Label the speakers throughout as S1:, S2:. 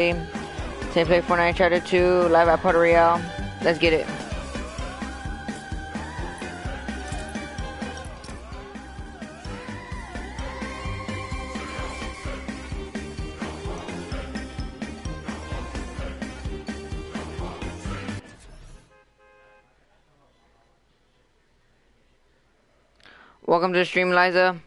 S1: Today play Fortnite Chapter 2, live at Puerto Real. Let's get it. Welcome to the stream, Liza.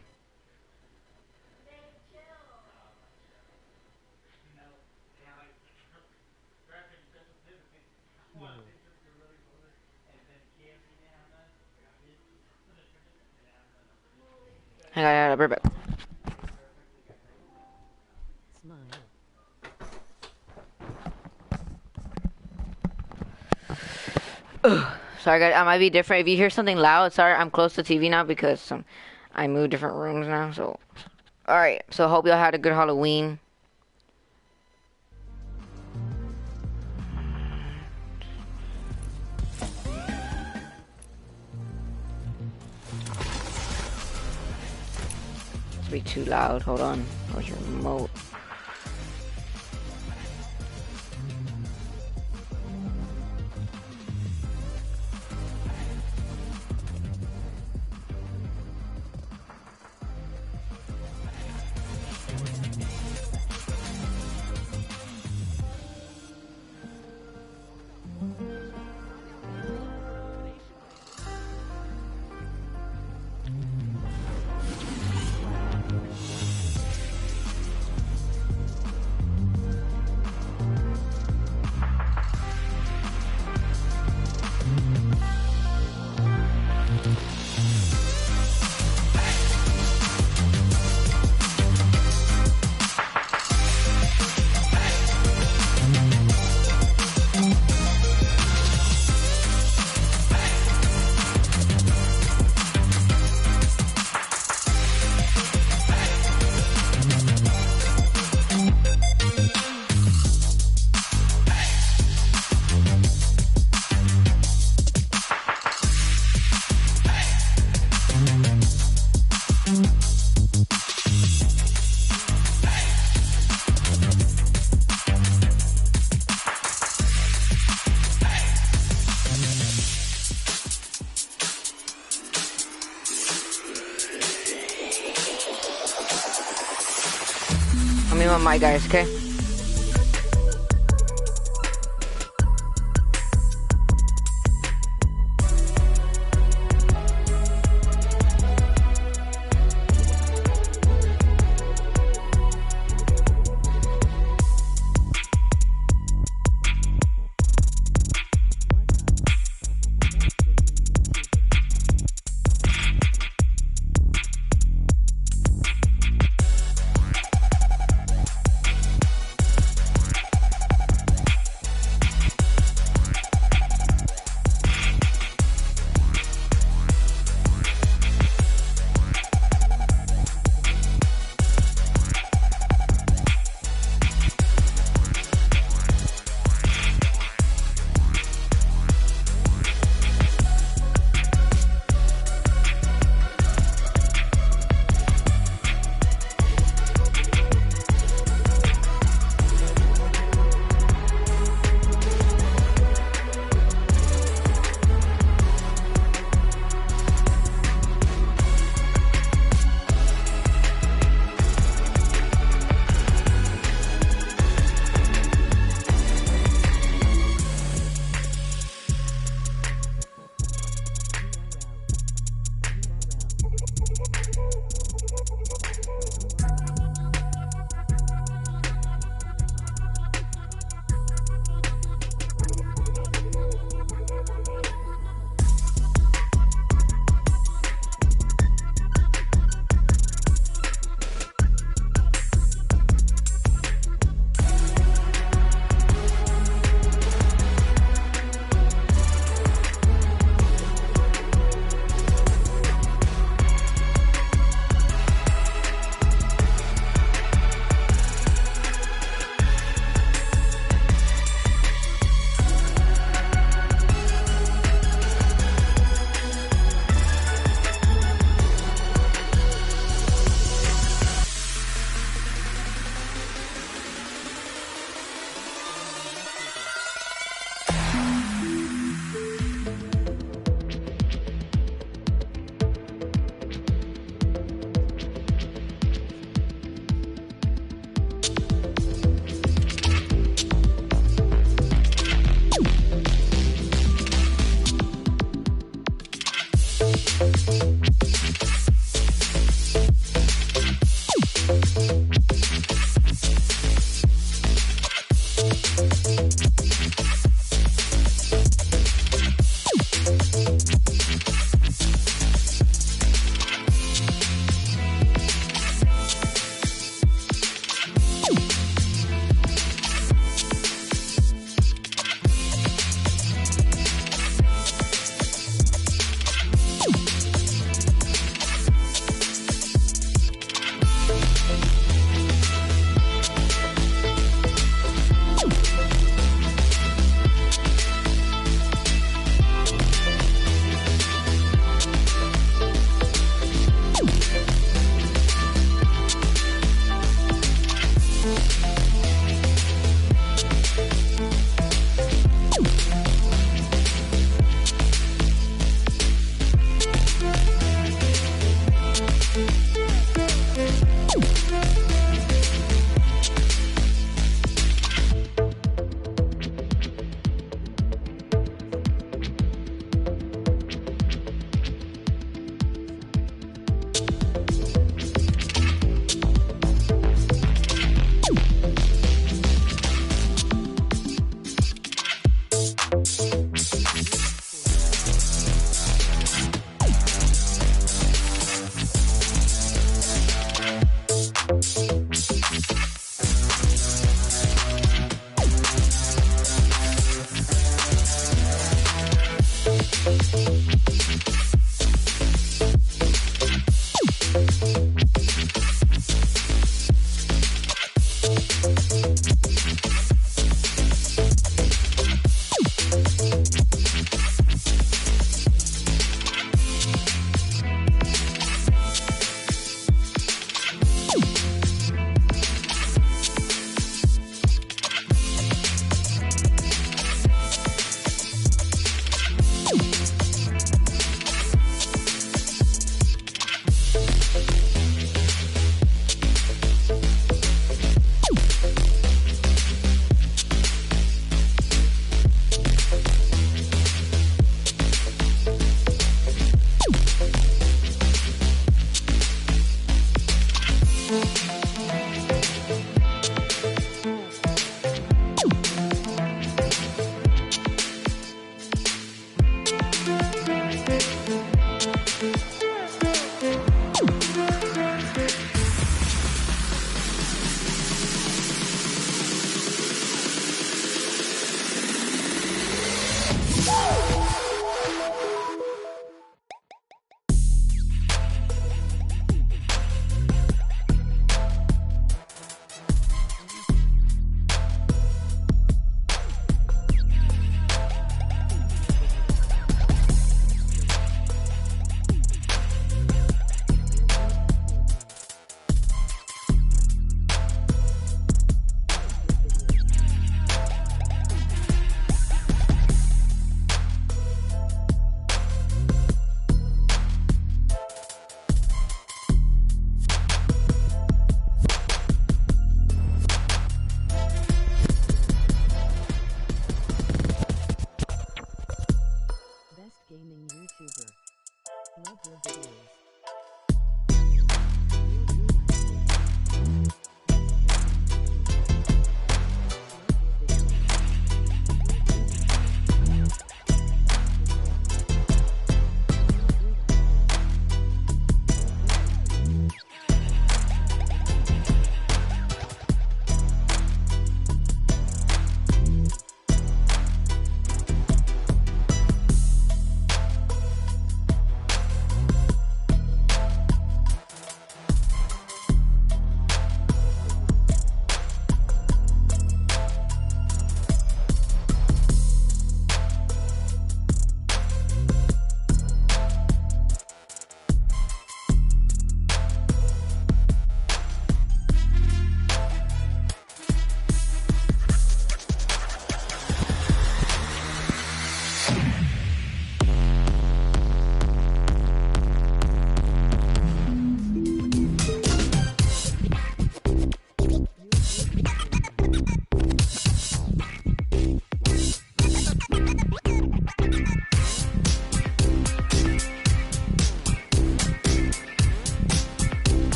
S1: Hang on, I'll be right back. Sorry guys, I might be different. If you hear something loud, sorry, I'm close to TV now because I moved different rooms now, so. Alright, so hope y'all had a good Halloween. It's be too loud, hold on. Where's your remote? I'm in my guys, okay?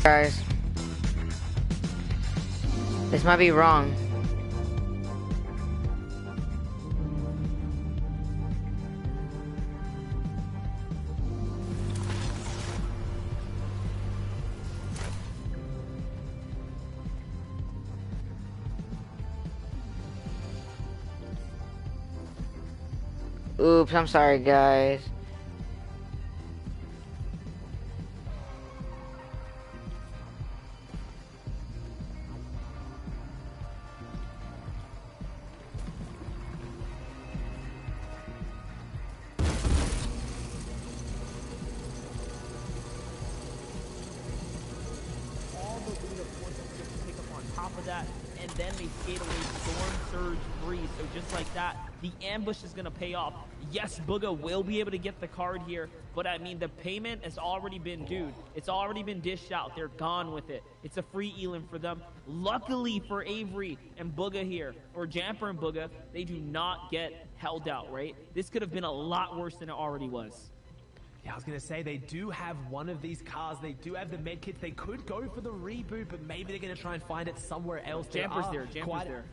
S1: Guys, this might be wrong. Oops, I'm sorry, guys.
S2: And then they skate away Storm Surge 3. So just like that, the ambush is going to pay off. Yes, Booga will be able to get the card here, but I mean, the payment has already been due. It's already been dished out. They're gone with it. It's a free Elam for them. Luckily for Avery and Booga here, or Jamper and Booga, they do not get held out, right? This could have been a lot worse than it already was.
S3: Yeah, I was going to say, they do have one of these cars. They do have the med kits. They could go for the reboot, but maybe they're going to try and find it somewhere else.
S2: Jamper's there. Jamper's there.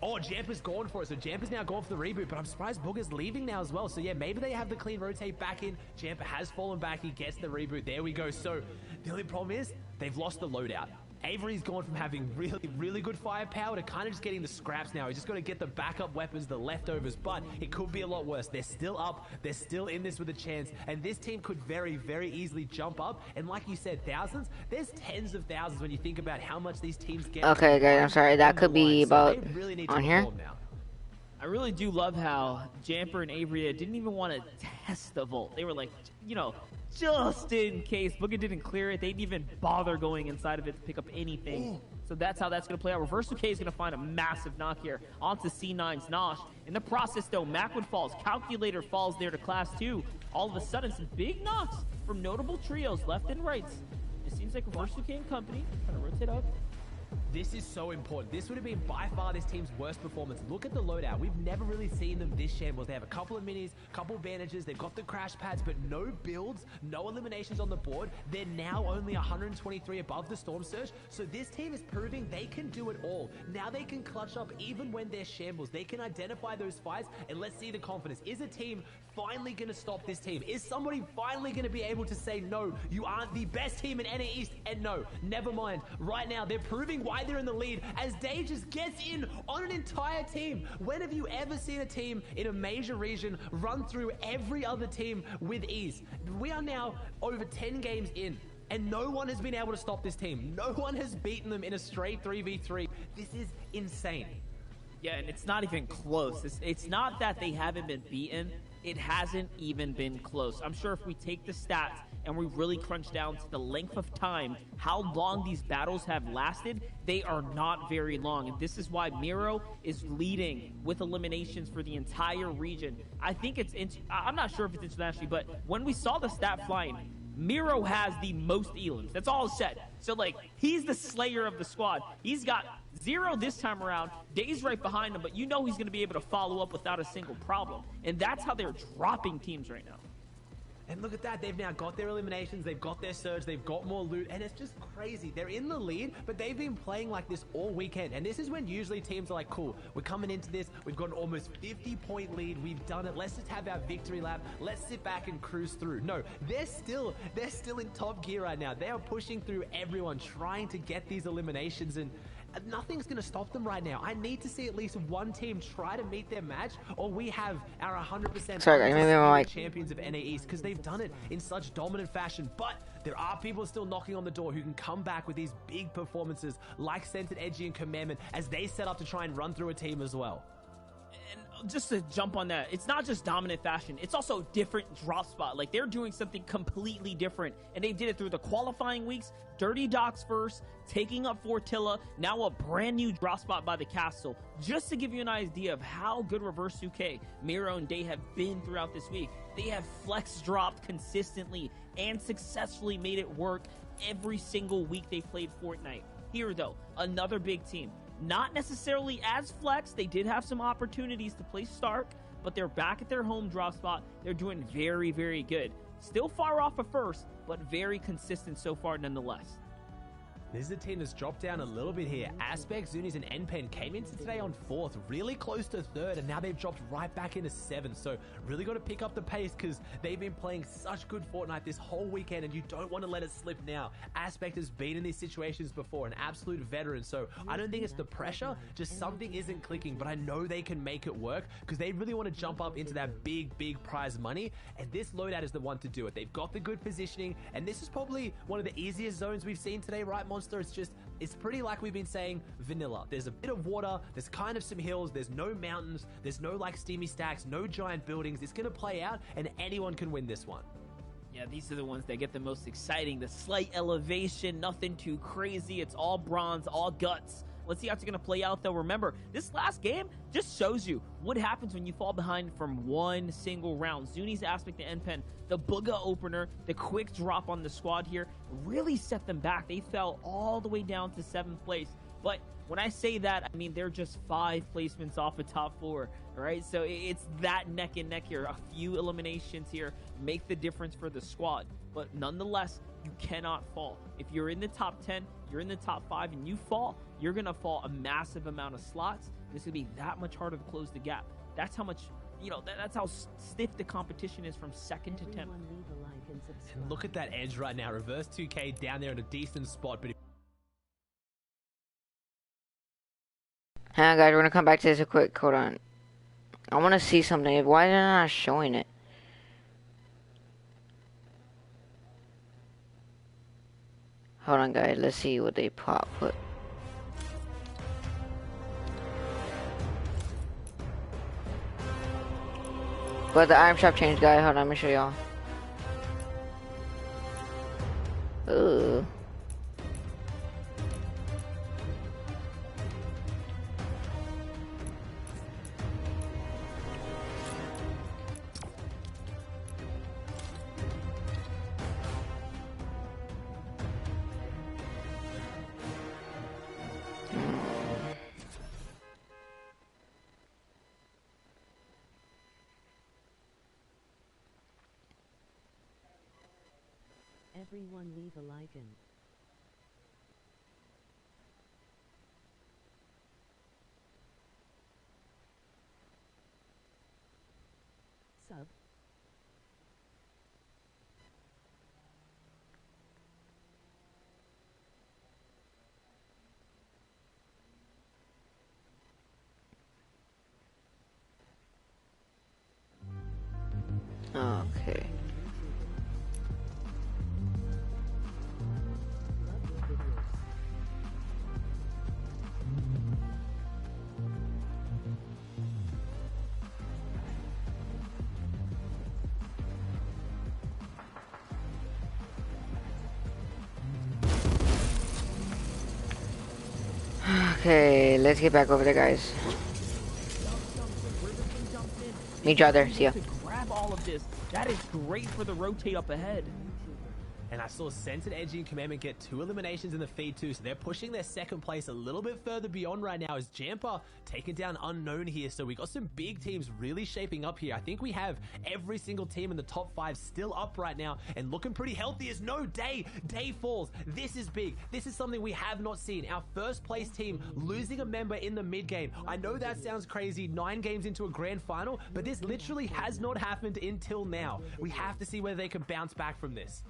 S3: Oh, Jamper's gone for it. So Jamper's now gone for the reboot, but I'm surprised Booga's leaving now as well. So yeah, maybe they have the clean rotate back in. Jamper has fallen back. He gets the reboot. There we go. So the only problem is they've lost the loadout. Avery's gone from having really good firepower to kind of just getting the scraps now. He's just got to get the backup weapons, the leftovers, but it could be a lot worse. They're still up. They're still in this with a chance, and this team could very easily jump up. And like you said, thousands, there's tens of thousands when you think about how much these teams get.
S1: Okay, guys, I'm sorry. That could be about on here.
S2: I really do love how Jamper and Avery didn't even want to test the vault. They were like, you know, just in case. Booga didn't clear it. They didn't even bother going inside of it to pick up anything. Ooh. So that's how that's going to play out. Reverse UK is going to find a massive knock here onto C9's Nosh. In the process, though, Macwood falls. Calculator falls there to Class 2. All of a sudden, some big knocks from notable trios left and right. It seems like Reverse UK and company trying to rotate up.
S3: This is so important. This would have been by far this team's worst performance. Look at the loadout. We've never really seen them this shambles. They have a couple of minis, couple bandages. They've got the crash pads, but no builds, no eliminations on the board. They're now only 123 above the Storm Surge. So this team is proving they can do it all. Now they can clutch up even when they're shambles. They can identify those fights, and let's see the confidence. Is a team finally going to stop this team? Is somebody finally going to be able to say, no, you aren't the best team in NA East? And no, never mind. Right now, they're proving why they're in the lead as Day just gets in on an entire team. When have you ever seen a team in a major region run through every other team with ease? We are now over 10 games in, and no one has been able to stop this team. No one has beaten them in a straight 3v3. This is insane.
S2: Yeah, and it's not even close. It's not that they haven't been beaten. It hasn't even been close. I'm sure if we take the stats and we really crunch down to the length of time, how long these battles have lasted, they are not very long. And this is why Miro is leading with eliminations for the entire region. I think I'm not sure if it's internationally, but when we saw the stat flying, Miro has the most Elams. That's all it said. So, like, he's the slayer of the squad. He's got 0 this time around. Day's right behind him, but you know he's going to be able to follow up without a single problem. And that's how they're dropping teams right now.
S3: And look at that, they've now got their eliminations, they've got their surge, they've got more loot, and it's just crazy. They're in the lead, but they've been playing like this all weekend. And this is when usually teams are like, cool, we're coming into this, we've got an almost 50-point lead, we've done it, let's just have our victory lap, let's sit back and cruise through. No, they're still in top gear right now. They are pushing through everyone, trying to get these eliminations, and nothing's going to stop them right now. I need to see at least one team try to meet their match, or we have our 100% champions of NA East, because they've done it in such dominant fashion. But there are people still knocking on the door who can come back with these big performances like Scented, Edgy, and Commandment as they set up to try and run through a team as well.
S2: And just to jump on that, it's not just dominant fashion, it's also different drop spot. Like, they're doing something completely different, and they did it through the qualifying weeks. Dirty Docks first, taking up Fortilla, now a brand new drop spot by the castle. Just to give you an idea of how good Reverse UK, Miro, and Day have been throughout this week, they have flex dropped consistently and successfully made it work every single week they played Fortnite. Here, though, another big team. Not necessarily as flex. They did have some opportunities to play Stark, but they're back at their home drop spot. They're doing very good. Still far off at first, but very consistent so far nonetheless.
S3: This is a team that's dropped down a little bit here. Aspect, Zunis, and NPen came into today on 4th, really close to 3rd, and now they've dropped right back into 7th. So really got to pick up the pace because they've been playing such good Fortnite this whole weekend, and you don't want to let it slip now. Aspect has been in these situations before, an absolute veteran. So I don't think it's the pressure, just something isn't clicking, but I know they can make it work because they really want to jump up into that big prize money, and this loadout is the one to do it. They've got the good positioning, and this is probably one of the easiest zones we've seen today, right, Monster? It's pretty like we've been saying, vanilla. There's a bit of water, there's kind of some hills, there's no mountains, there's no like steamy stacks, no giant buildings. It's gonna play out, and anyone can win this one.
S2: Yeah, these are the ones that get the most exciting. The slight elevation, nothing too crazy. It's all bronze, all guts. Let's see how it's going to play out, though. Remember, this last game just shows you what happens when you fall behind from one single round. Zuni's Aspect, the NPen, the Booga opener, the quick drop on the squad here really set them back. They fell all the way down to 7th place. But when I say that, I mean they're just 5 placements off of top 4, right? So it's that neck and neck here. A few eliminations here make the difference for the squad. But nonetheless, you cannot fall. If you're in the top 10, you're in the top 5, and you fall, you're going to fall a massive amount of slots. It's going to be that much harder to close the gap. That's how much, that's how stiff the competition is from 2nd to 10th.
S3: And look at that edge right now. Reverse 2K down there in a decent spot, but
S1: Hang on, guys, we're gonna come back to this real quick. Hold on. I want to see something. Why are they not showing it? Hold on, guys. Let's see what they put. But the item shop changed, guys. Hold on, let me show y'all. Ooh.
S4: Everyone leave a like and sub.
S1: Okay. Okay, let's get back over there, guys. Meet you out there. See ya.
S2: To grab all of this, that is great for the rotate up ahead.
S3: And I saw Censored, Edgy, and Commandment get 2 eliminations in the feed too, so they're pushing their 2nd place a little bit further beyond right now as Jampa taking down Unknown here. So we got some big teams really shaping up here. I think we have every single team in the top 5 still up right now and looking pretty healthy as no Day falls. This is big. This is something we have not seen. Our 1st place team losing a member in the mid game. I know that sounds crazy, 9 games into a grand final, but this literally has not happened until now. We have to see whether they can bounce back from this.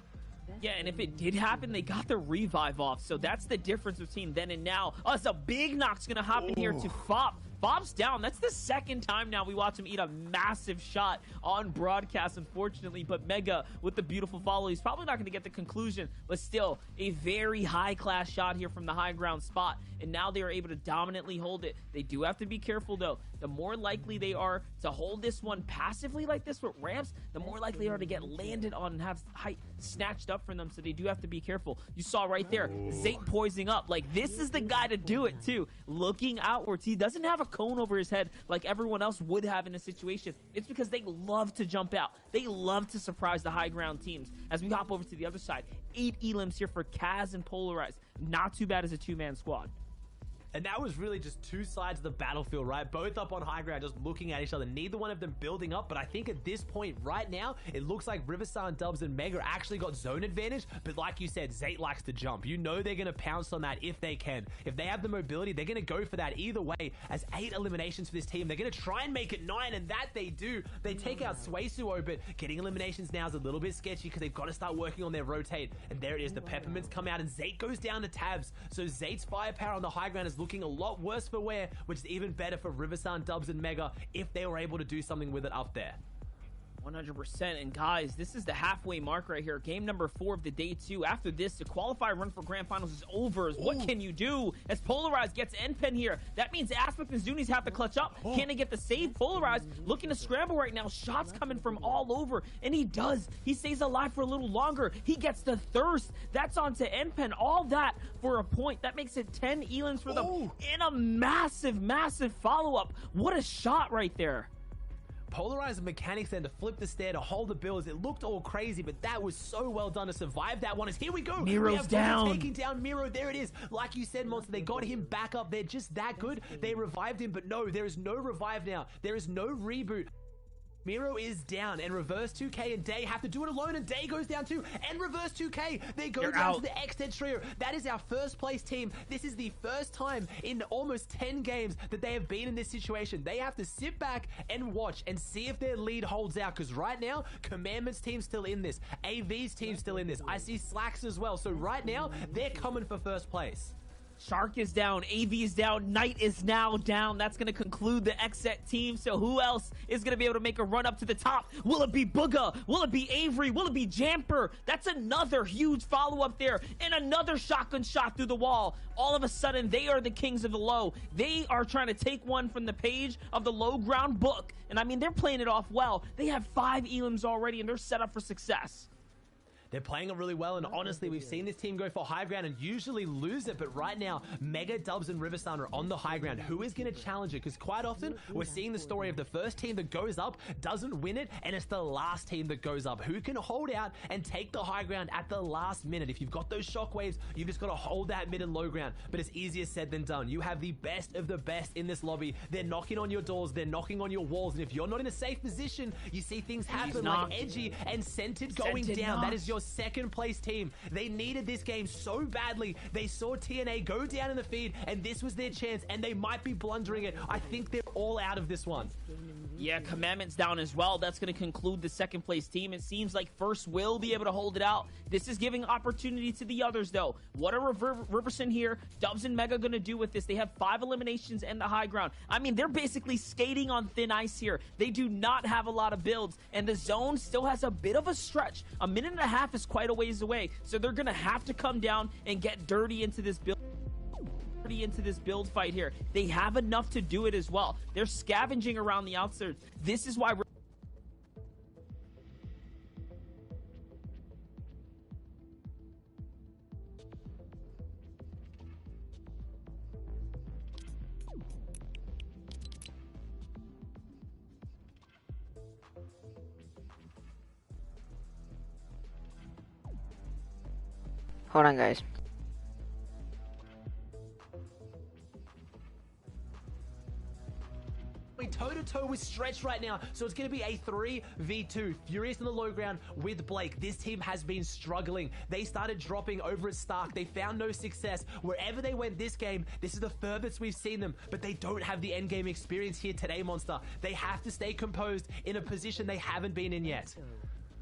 S2: Yeah, and if it did happen, they got the revive off. So that's the difference between then and now. Oh, so big knock's going to happen here to Fop. Fop's down. That's the 2nd time now we watch him eat a massive shot on broadcast, unfortunately. But Mega, with the beautiful follow, he's probably not going to get the conclusion, but still a very high-class shot here from the high ground spot. And now they are able to dominantly hold it. They do have to be careful, though. The more likely they are to hold this one passively like this with ramps, the more likely they are to get landed on and have height snatched up from them. So they do have to be careful. You saw right there, Zate poising up. Like, this is the guy to do it, too. Looking outwards. He doesn't have a cone over his head like everyone else would have in a situation. It's because they love to jump out. They love to surprise the high ground teams. As we hop over to the other side, 8 elims here for Kaz and Polarized. Not too bad as a 2-man squad.
S3: And that was really just two sides of the battlefield, right? Both up on high ground, just looking at each other. Neither one of them building up, but I think at this point right now, it looks like Riverside, Dubs, and Mega actually got zone advantage. But like you said, Zate likes to jump. You know they're going to pounce on that if they can. If they have the mobility, they're going to go for that either way. As 8 eliminations for this team, they're going to try and make it 9, and that they do. They take out Suesuo, but getting eliminations now is a little bit sketchy because they've got to start working on their rotate. And there it is. The Peppermints come out, and Zate goes down to tabs. So Zate's firepower on the high ground is looking a lot worse for wear, which is even better for Riverside, Dubs, and Mega if they were able to do something with it up there.
S2: 100%. And guys, this is the halfway mark right here. Game number 4 of the day 2. After this, the qualifier run for grand finals is over. What can you do? As Polarized gets N-Pen here, that means Aspect and Zuni's have to clutch up. Can they get the save? Polarized looking to scramble right now. Shots coming from all over, and he does. He stays alive for a little longer. He gets the thirst. That's onto N-Pen. All that for a point. That makes it 10 elims for them in a massive, massive follow-up. What a shot right there.
S3: Polarized mechanics then to flip the stair to hold the builds. It looked all crazy, but that was so well done to survive that one. As here we go.
S2: Miro's down.
S3: Taking down Miro. There it is. Like you said, Monster, they got him back up. They're just that good. They revived him, but no, there is no revive now. There is no reboot. Miro is down, and Reverse 2K and Day have to do it alone, and Day goes down too, and Reverse 2K, they go down to the X-Dead Trio. That is our first place team. This is the first time in almost 10 games that they have been in this situation. They have to sit back and watch and see if their lead holds out, because right now, Commandment's team's still in this. AV's team's still in this. I see Slacks as well, so right now, they're coming for first place.
S2: Shark is down, AV is down, Knight is now down. That's going to conclude the XSET team. So who else is going to be able to make a run up to the top? Will it be Booga? Will it be Avery? Will it be Jamper? That's another huge follow-up there, and another shotgun shot through the wall. All of a sudden, they are the kings of the low. They are trying to take one from the page of the low ground book. And I mean, they're playing it off well. They have 5 elims already, and they're set up for success.
S3: They're playing it really well, and honestly, we've seen this team go for high ground and usually lose it, but right now, Mega, Dubs, and Riverside are on the high ground. Who is going to challenge it? Because quite often, we're seeing the story of the first team that goes up, doesn't win it, and it's the last team that goes up. Who can hold out and take the high ground at the last minute? If you've got those shockwaves, you've just got to hold that mid and low ground, but it's easier said than done. You have the best of the best in this lobby. They're knocking on your doors, they're knocking on your walls, and if you're not in a safe position, you see things happen like Edgy and Scented going down. That is your second place team. They needed this game so badly. They saw TNA go down in the feed, and this was their chance, and they might be blundering it. I think they're all out of this one.
S2: Yeah, Commandment's down as well. That's going to conclude the second place team. It seems like First will be able to hold it out. This is giving opportunity to the others, though. What are Riverson here, Dubs and Mega going to do with this? They have 5 eliminations and the high ground. I mean, they're basically skating on thin ice here. They do not have a lot of builds, and the zone still has a bit of a stretch. A minute and a half is quite a ways away, so they're going to have to come down and get dirty into this build fight here. They have enough to do it as well. They're scavenging around the outside. This is why we're
S1: Hold on, guys.
S3: Toe-to-toe with Stretch right now, so it's going to be a 3v2. Furious on the low ground with Blake. This team has been struggling. They started dropping over at Stark. They found no success. Wherever they went this game, this is the furthest we've seen them, but they don't have the endgame experience here today, Monster. They have to stay composed in a position they haven't been in yet.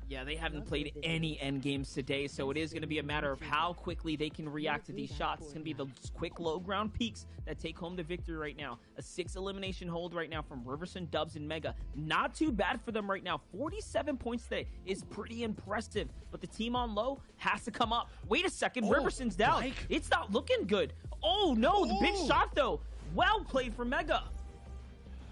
S2: Yeah, they haven't played any end games today, so it is going to be a matter of how quickly they can react to these shots. It's going to be the quick low ground peaks that take home the victory right now. A 6 elimination hold right now from Riverson, Dubs, and Mega. Not too bad for them right now. 47 points today is pretty impressive, but the team on low has to come up. Wait a second, Riverson's down.
S3: Mike.
S2: It's not looking good. Oh no, the big shot though. Well played for Mega.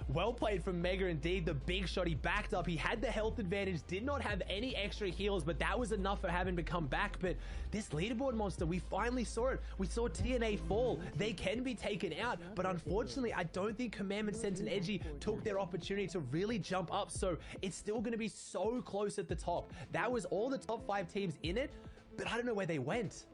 S3: Well played from Mega indeed. The big shot, he backed up. He had the health advantage, did not have any extra heals, but that was enough for having to come back. But this leaderboard, Monster, we finally saw it. We saw TNA fall. They can be taken out, but unfortunately, I don't think Commandment, Sense, and Edgy took their opportunity to really jump up, so it's still going to be so close at the top. That was all the top 5 teams in it, but I don't know where they went.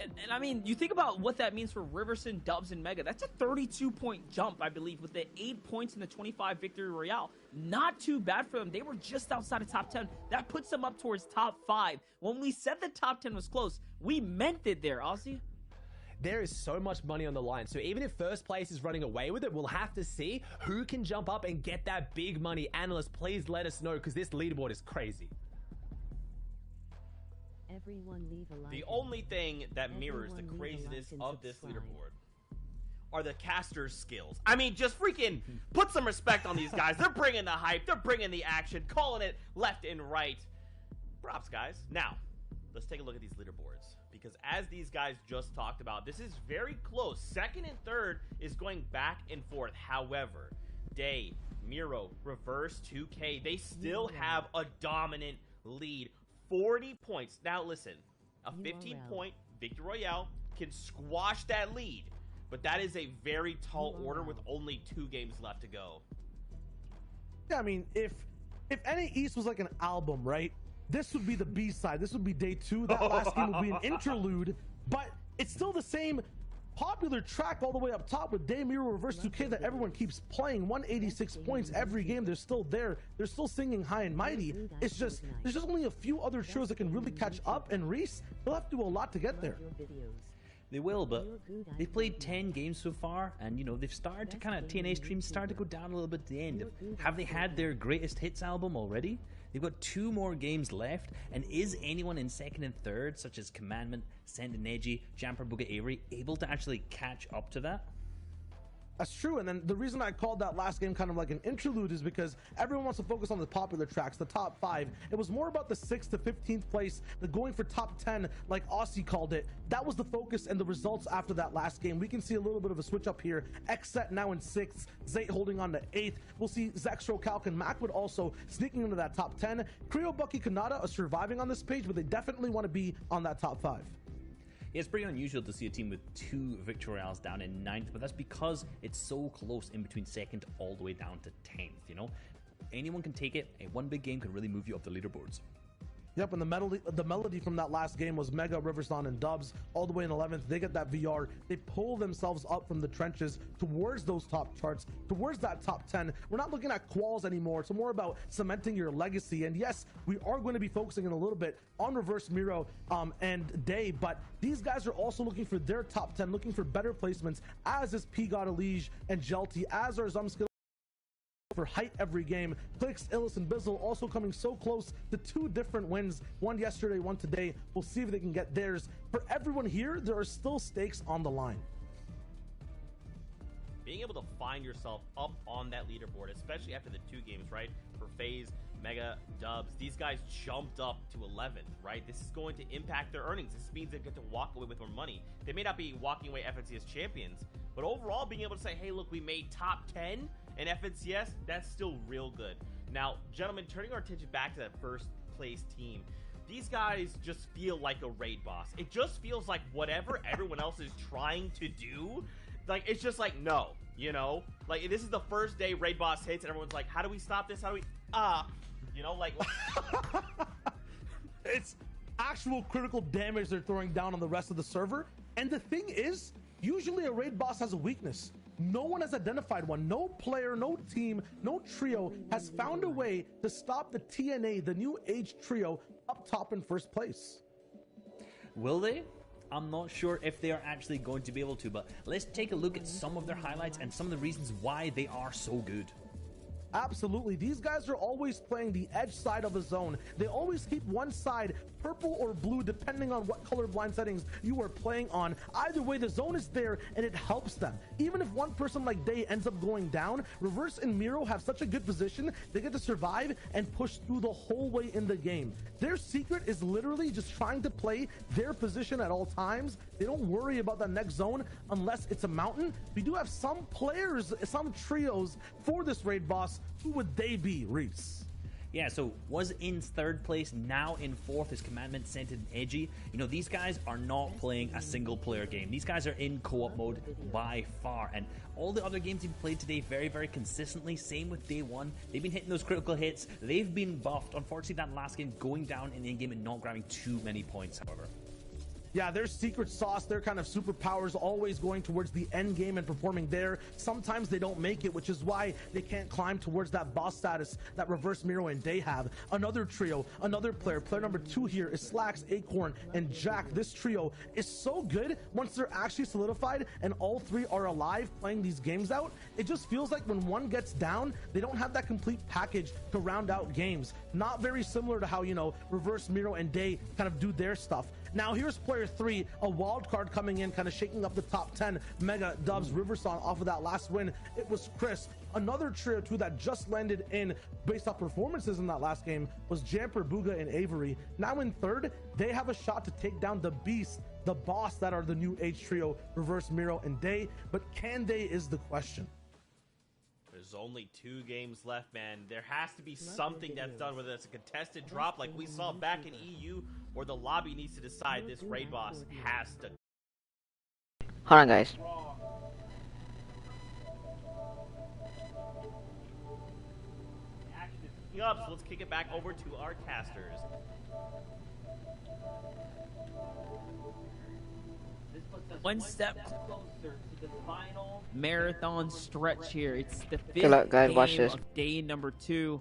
S2: And I mean, you think about what that means for Riverson, Dubs, and Mega. That's a 32-point jump, I believe, with the 8 points in the 25 Victory Royale. Not too bad for them. They were just outside of top 10. That puts them up towards top 5. When we said the top 10 was close, we meant it there, Ozzy.
S3: There is so much money on the line, so even if first place is running away with it, we'll have to see who can jump up and get that big money. Analysts, please let us know, because this leaderboard is crazy.
S4: Everyone leave a
S5: The only thing that mirrors the craziness of this leaderboard are the casters' skills. I mean, just freaking put some respect on these guys. They're bringing the hype. They're bringing the action, calling it left and right. Props, guys. Now, let's take a look at these leaderboards, because as these guys just talked about, this is very close. Second and third is going back and forth. However, Day, Miro, Reverse, 2K, they still have a dominant lead. 40 points. Now listen, a 15-point Victory Royale can squash that lead, but that is a very tall order with only 2 games left to go.
S6: Yeah, I mean, if NA East was like an album, right? This would be the B-side. This would be day 2. That last game would be an interlude, but it's still the same popular track all the way up top with Day, Miro, Reverse, 2K that everyone keeps playing. 186 points every game. They're still there. They're still singing high and mighty. It's just, there's just only a few other shows that can really catch up, and Reese, they'll have to do a lot to get there.
S7: They will, but they've played 10 games so far, and you know, they've started to kind of, TNA streams started to go down a little bit at the end. Have they had their greatest hits album already? They've got 2 more games left, and is anyone in second and third, such as Commandment, Send and Edgy, Jamper Booga Avery, able to actually catch up to that?
S6: That's true, and then the reason I called that last game kind of like an interlude is because everyone wants to focus on the popular tracks, the top 5. It was more about the 6th to 15th place, the going for top 10, like Aussie called it. That was the focus and the results after that last game. We can see a little bit of a switch up here. Xset now in 6th, Zate holding on to 8th. We'll see Zextro, Calc, and Macwood also sneaking into that top 10. Creo, Bucky, Kanata are surviving on this page, but they definitely want to be on that top 5.
S7: Yeah, it's pretty unusual to see a team with 2 Victory Royales down in 9th, but that's because it's so close in between 2nd all the way down to 10th, you know? Anyone can take it, and one big game can really move you up the leaderboards.
S6: Yep, and the melody from that last game was Mega, Riverson, and Dubs all the way in 11th. They get that VR. They pull themselves up from the trenches towards those top charts, towards that top 10. We're not looking at quals anymore. It's more about cementing your legacy. And yes, we are going to be focusing in a little bit on Reverse, Miro, and Day, but these guys are also looking for their top 10, looking for better placements, as is P God Elige and Jelty, as are Zumskill for height every game. Clicks, Illis, and Bizzle also coming so close to 2 different wins. One yesterday, one today. We'll see if they can get theirs. For everyone here, there are still stakes on the line.
S5: Being able to find yourself up on that leaderboard, especially after the 2 games, right? For FaZe, Mega, Dubs, these guys jumped up to 11th, right? This is going to impact their earnings. This means they get to walk away with more money. They may not be walking away FNCS champions, but overall being able to say, hey, look, we made top 10 in FNCS, that's still real good. Now, gentlemen, turning our attention back to that first place team, these guys just feel like a raid boss. It just feels like whatever everyone else is trying to do, like, it's just like, no, you know? Like, this is the first day raid boss hits, and everyone's like, how do we stop this? How do we, you know, like...
S6: It's actual critical damage they're throwing down on the rest of the server. And the thing is, usually a raid boss has a weakness. No one has identified one. No player, no team, no trio has found a way to stop the TNA, the new age trio, up top in first place.
S7: Will they? I'm not sure if they are actually going to be able to, but let's take a look at some of their highlights and some of the reasons why they are so good.
S6: Absolutely. These guys are always playing the edge side of a zone. They always keep one side purple or blue depending on what colorblind settings you are playing on. Either way, the zone is there and it helps them. Even if one person like Day ends up going down, Reverse and Miro have such a good position, they get to survive and push through the whole way in the game. Their secret is literally just trying to play their position at all times. They don't worry about the next zone unless it's a mountain. We do have some players, some trios for this raid boss. Who would they be, Reese?
S7: Yeah, so was in 3rd place, now in 4th is Commandment, Sent, and Edgy. You know, these guys are not playing a single player game. These guys are in co-op mode by far. And all the other games they've played today very, very consistently. Same with Day 1. They've been hitting those critical hits. They've been buffed. Unfortunately, that last game going down in the in-game and not grabbing too many points, however.
S6: Yeah, their secret sauce, their kind of superpowers always going towards the end game and performing there. Sometimes they don't make it, which is why they can't climb towards that boss status that Reverse Miro and Day have. Another trio, another player number 2 here is Slacks, Acorn, and Jack. This trio is so good once they're actually solidified and all 3 are alive playing these games out. It just feels like when one gets down, they don't have that complete package to round out games. Not very similar to how, you know, Reverse Miro and Day kind of do their stuff. Now here's player 3, a wild card coming in, kind of shaking up the top 10. Mega, Dubs, Riverson off of that last win. It was Chris. Another trio too that just landed in based off performances in that last game was Jamper, Booga, and Avery. Now in third, they have a shot to take down the beast, the boss that are the new age trio, Reverse Miro and Day. But can they is the question.
S5: There's only 2 games left, man. There has to be something that's done, whether it's a contested drop like we saw back in EU, or the lobby needs to decide this raid boss has to.
S1: Hold on, guys.
S5: Action is picking up, so let's kick it back over to our casters.
S2: One step closer to the final marathon stretch here. It's the 5th
S1: Good luck, guys.
S2: game
S1: Watch this.
S2: of day number 2.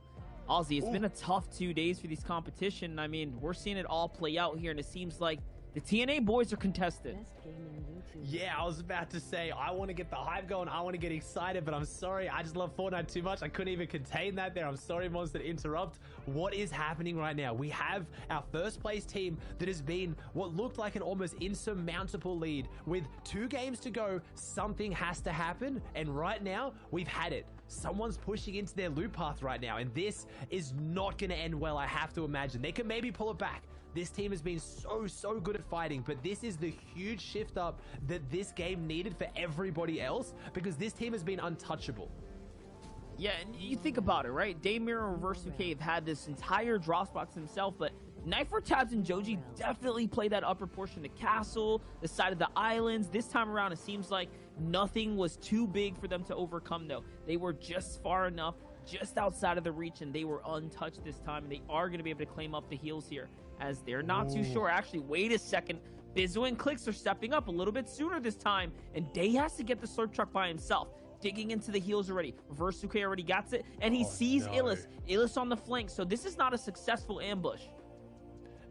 S2: Ozzy, it's been a tough 2 days for these competition. I mean, we're seeing it all play out here, and it seems like the TNA boys are contested.
S4: Best gaming YouTuber.
S3: Yeah, I was about to say, I want to get the hype going, I want to get excited, but I'm sorry, I just love Fortnite too much. I couldn't even contain that there. I'm sorry, Monster, to interrupt. What is happening right now? We have our first place team that has been what looked like an almost insurmountable lead. With 2 games to go, something has to happen, and right now, we've had it. Someone's pushing into their loot path right now, and this is not going to end well, I have to imagine. They can maybe pull it back. This team has been so good at fighting, but this is the huge shift up that this game needed for everybody else, because this team has been untouchable.
S2: Yeah, and you think about it, right? Daymir and Reverse UK have had this entire drop box himself, but Knifer, Tabs, and Joji definitely play that upper portion of the castle, the side of the islands. This time around, it seems like nothing was too big for them to overcome, though. They were just far enough, just outside of the reach, and they were untouched this time. And they are going to be able to claim up the heals here, as they're not too sure. Actually, wait a second. Bizu and Clicks are stepping up a little bit sooner this time, and Day has to get the slurp truck by himself. Digging into the heels already. Reverse Suke already got it, and he sees Illis. Illis on the flank, so this is not a successful ambush.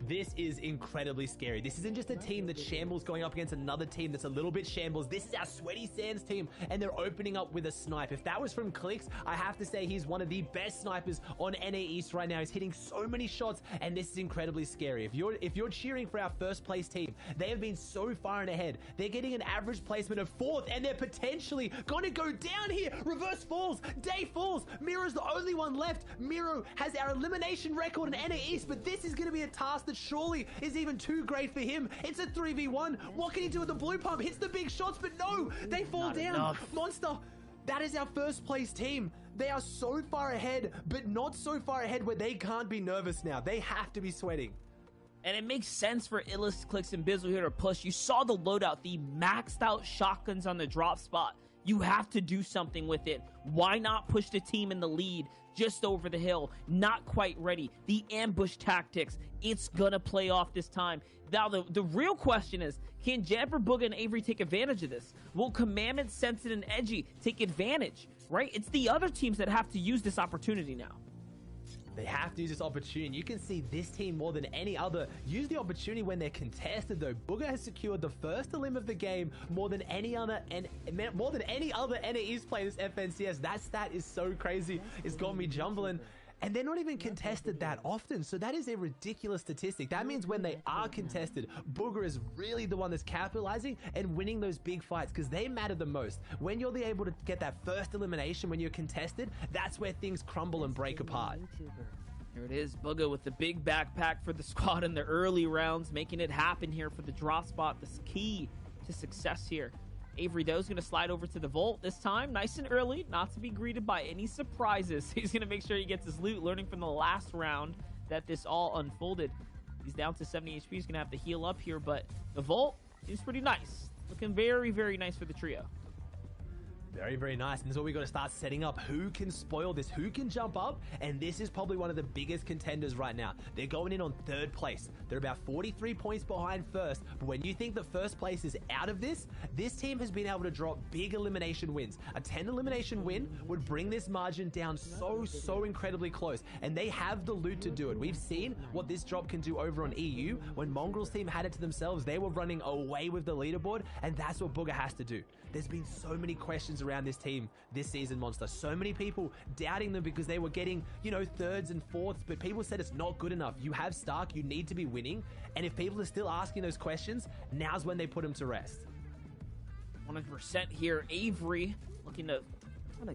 S3: This is incredibly scary. This isn't just a team that's shambles going up against another team that's a little bit shambles. This is our Sweaty Sands team, and they're opening up with a snipe. If that was from Clicks, I have to say he's one of the best snipers on NA East right now. He's hitting so many shots, and this is incredibly scary. If you're cheering for our first place team, they have been so far and ahead. They're getting an average placement of 4th, and they're potentially going to go down here. Reverse falls. Day falls. Miro's the only one left. Miro has our elimination record in NA East, but this is going to be a task that surely is even too great for him. It's a 3v1. What can he do with the blue pump? Hits the big shots, but no, they fall
S2: Not
S3: down.
S2: enough.
S3: Monster, that is our first place team. They are so far ahead, but not so far ahead where they can't be nervous now. They have to be sweating.
S2: And it makes sense for Illis, Clicks, and Bizzle here to push. You saw the loadout, the maxed out shotguns on the drop spot. You have to do something with it. Why not push the team in the lead just over the hill? Not quite ready. The ambush tactics, it's gonna play off this time. Now, the real question is, can Jamper, Booga, and Avery take advantage of this? Will Commandment, Sensei, and Edgy take advantage, right? It's the other teams that have to use this opportunity now.
S3: They have to use this opportunity. You can see this team more than any other use the opportunity when they're contested, though. Booga has secured the first elim of the game more than any other NA East player this FNCS. That stat is so crazy. It's got me jumbling. And they're not even contested that often, so that is a ridiculous statistic. That means when they are contested, Booger is really the one that's capitalizing and winning those big fights, because they matter the most. When you're able to get that first elimination when you're contested, that's where things crumble and break apart.
S2: Here it is, Booga with the big backpack for the squad in the early rounds, making it happen here for the drop spot. This key to success here. Avery, though, is going to slide over to the vault this time, nice and early, not to be greeted by any surprises. He's going to make sure he gets his loot, learning from the last round that this all unfolded. He's down to 70 HP. He's going to have to heal up here, but the vault seems pretty nice. Looking very, very nice for the trio.
S3: Very, very nice. And this is what we got to start setting up. Who can spoil this? Who can jump up? And this is probably one of the biggest contenders right now. They're going in on third place. They're about 43 points behind first. But when you think that first place is out of this team has been able to drop big elimination wins. A 10 elimination win would bring this margin down so incredibly close. And they have the loot to do it. We've seen what this drop can do over on EU. When Mongrel's team had it to themselves, they were running away with the leaderboard. And that's what Booger has to do. There's been so many questions around this team this season, Monster. So many people doubting them because they were getting, thirds and fourths, but people said it's not good enough. You have Stark, you need to be winning. And if people are still asking those questions, now's when they put him to rest.
S2: 100% here. Avery looking to